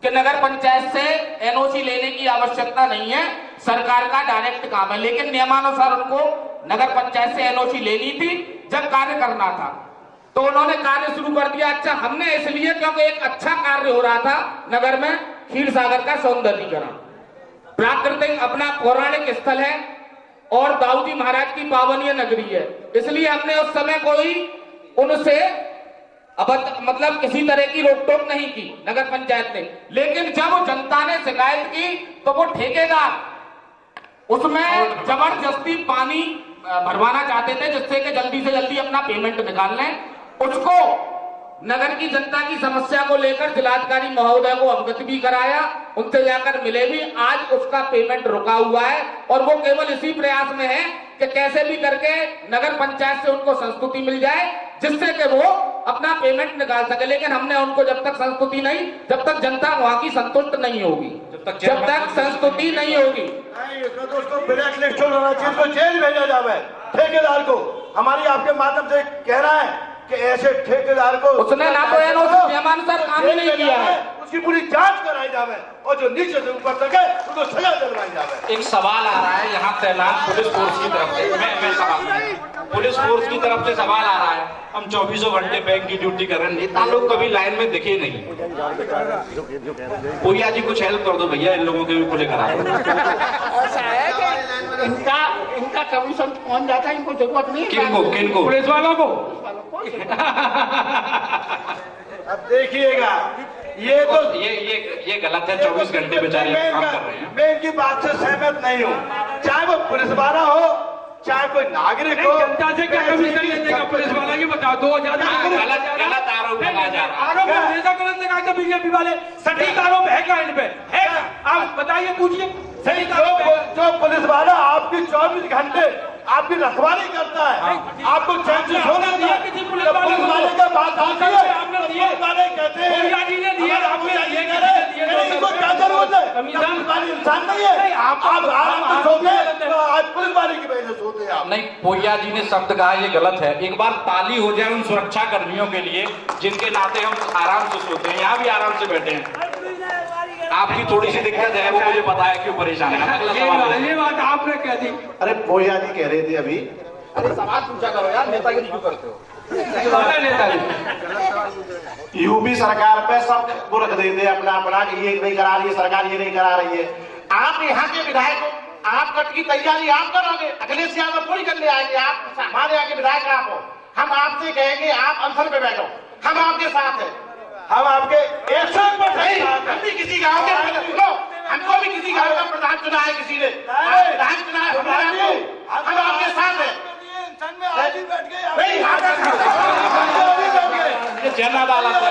[SPEAKER 5] कि नगर पंचायत से एनओसी लेने की आवश्यकता नहीं है, सरकार का डायरेक्ट काम है। लेकिन नियमानुसार उनको नगर पंचायत से एनओसी लेनी थी जब कार्य करना था, तो उन्होंने कार्य शुरू कर दिया। अच्छा, हमने इसलिए क्योंकि एक अच्छा कार्य हो रहा था नगर में, खीर सागर का सौंदर्यीकरण, प्राकृतिक अपना पौराणिक स्थल है और दाऊजी महाराज की पावनीय नगरी है, इसलिए हमने उस समय कोई उनसे मतलब किसी तरह की रोक टोक नहीं की नगर पंचायत ने। लेकिन जब जनता ने शिकायत की तो वो ठेकेदार उसमें जबरदस्ती पानी भरवाना चाहते थे, जिससे कि जल्दी से जल्दी अपना पेमेंट निकाल लें। उसको नगर की जनता की समस्या को लेकर जिलाधिकारी महोदय को अवगत भी कराया, उनसे जाकर मिले भी। आज उसका पेमेंट रुका हुआ है और वो केवल इसी प्रयास में है कि कैसे भी करके नगर पंचायत से उनको संस्तुति मिल जाए, जिससे कि वो अपना पेमेंट निकाल सके। लेकिन हमने उनको जब तक संस्तुति नहीं, जब तक जनता वहां की संतुष्ट नहीं होगी, जब तक संस्तुति नहीं होगी,
[SPEAKER 13] तो उसको ब्लैक लिस्ट होना चाहिए, उसको जेल भेजा जाए। ठेकेदार को हमारी आपके माध्यम से कहना है कि ऐसे ठेकेदार को
[SPEAKER 5] उसने ना तो एनओसी नियमानुसार काम ही नहीं किया है,
[SPEAKER 13] उसकी पूरी जांच कराई जाए और जो नीचे से ऊपर तक है उसको सजा दिलवाई जाए।
[SPEAKER 2] एक सवाल आ रहा है यहाँ तैनात पुलिस फोर्स की तरफ से, मैं सवाल, पुलिस फोर्स की तरफ से सवाल आ रहा है, हम 24 घंटे बैंक की ड्यूटी कर रहे हैं, नेता लोग कभी लाइन में दिखे नहीं। कोई आज कुछ हेल्प कर दो भैया, इन लोगों के भी खुले करा दो।
[SPEAKER 6] ऐसा है कि इनका कमीशन कौन जाता है, इनको जरूरत नहीं है।
[SPEAKER 2] किनको?
[SPEAKER 7] पुलिस वालों को।
[SPEAKER 13] अब देखिएगा, ये तो
[SPEAKER 2] ये गलत है, 24 घंटे बेचारे काम कर रहे हैं।
[SPEAKER 13] मैं इनकी बात से सहमत नहीं हूँ, चाहे वो पुलिस वाला हो चाहे कोई नागरिक हो।
[SPEAKER 7] जनता से क्या कमीशन लेने का पुलिस वाला, ये बताओ। 2000
[SPEAKER 2] गलत आरोप लगाया जा रहा है।
[SPEAKER 7] आरोप हमेशा गलत लगाया था बीजेपी वाले। सटीक आरोप है क्या इन पे? है क्या? आप बताइए, पूछिए, सटीक आरोप है?
[SPEAKER 13] जो पुलिस वाला आपकी 24 घंटे आपकी रखवाली करता है, आपको चैन से सोने दिया,
[SPEAKER 7] किसी
[SPEAKER 13] पुलिस वाले का बात आती है,
[SPEAKER 7] आपने दिए,
[SPEAKER 13] पुलिस वाले कहते हैं
[SPEAKER 7] जी ने दिए, आपने दिए,
[SPEAKER 13] इनको क्या जरूरत है?
[SPEAKER 7] कमीशन
[SPEAKER 13] संस्कारी इंसान नहीं है। आप आराम से सोते, आज पुलिस वाले की वजह से सोते आप।
[SPEAKER 9] नहीं, पोया जी ने शब्द कहा ये गलत है। एक बार ताली हो जाए उन सुरक्षा कर्मियों के लिए जिनके नाते हम आराम से सोते हैं। यहाँ भी आराम से बैठे हैं। आपकी थोड़ी सी दिक्कत है, वो मुझे पता है क्यों परेशान है। अगला सवाल
[SPEAKER 7] ये बात आपने कह दी।
[SPEAKER 13] अरे पोया जी कह रहे थे अभी,
[SPEAKER 12] अरे सवाल पूछा करो यार, नेतागिरी क्यों करते हो?
[SPEAKER 13] यूपी सरकार पे सब वो रख देते अपना अपना कि ये नहीं करा रही है सरकार, ये नहीं करा रही है। आप यहाँ के विधायक हो, आप कट की तैयारी आप करोगे, अखिलेश यादव थोड़ी करने आएंगे। आप हमारे यहाँ के विधायक आप हो, हम आपसे कहेंगे आप अनशन पे बैठो, हम आपके साथ हैं। हम आपके 100% हम भी किसी गांव के हमको भी किसी गांव का प्रधान चुना है किसी ने, प्रधान चुना है, हम आपके साथ हैं।
[SPEAKER 9] ये जन अदालत है।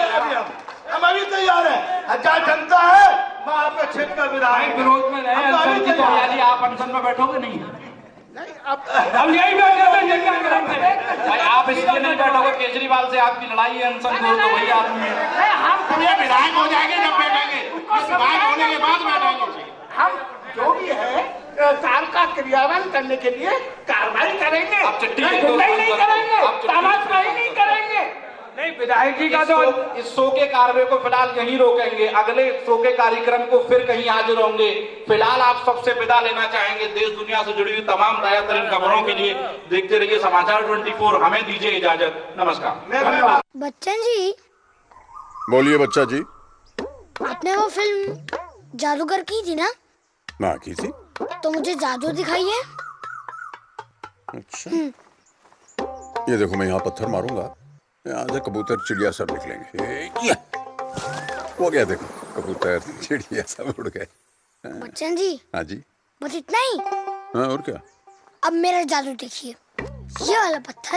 [SPEAKER 13] हम अभी तैयार है, हजार जनता है, मैं आपका क्षेत्र का विधायक
[SPEAKER 9] विरोध में रहे आप अनशन में बैठोगे नहीं?
[SPEAKER 7] हम यही बैठे
[SPEAKER 9] भाई आप इसलिए नहीं बैठोगे, केजरीवाल से आपकी लड़ाई है, अनशन करो तो वही आदमी है।
[SPEAKER 13] हम ये विधायक हो जाएंगे जब बैठेंगे, विधायक होने के बाद बैठेंगे। हम जो भी है काम का क्रियान्वयन करने के लिए कार्रवाई करेंगे, नहीं करेंगे, तानाशाही नहीं करेंगे।
[SPEAKER 7] नहीं, विधायक जी का तो
[SPEAKER 9] इस शो के कार्य को फिलहाल यहीं रोकेंगे, अगले शो के कार्यक्रम को फिर कहीं हाजिर होंगे। फिलहाल आप सबसे विदा लेना चाहेंगे। देश दुनिया से जुड़ी हुई तमाम ताजा तरीन खबरों के लिए देखते रहिए समाचार 24। हमें दीजिए इजाजत, नमस्कार।
[SPEAKER 3] बच्चन जी,
[SPEAKER 22] बोलिए बच्चा जी।
[SPEAKER 3] आपने वो फिल्म जादूगर की थी ना?
[SPEAKER 22] ना की थी।
[SPEAKER 3] तो मुझे जादू दिखाइए।
[SPEAKER 22] अच्छा, ये देखो मैं यहाँ पत्थर मारूंगा, यहाँ से कबूतर चिड़िया सब निकलेंगे। हो गया, देखो कबूतर चिड़िया सब उड़ गए।
[SPEAKER 3] बच्चन जी।
[SPEAKER 22] हाँ जी।
[SPEAKER 3] बस इतना ही?
[SPEAKER 22] हाँ, और क्या।
[SPEAKER 3] अब मेरा जादू देखिए, ये वाला पत्थर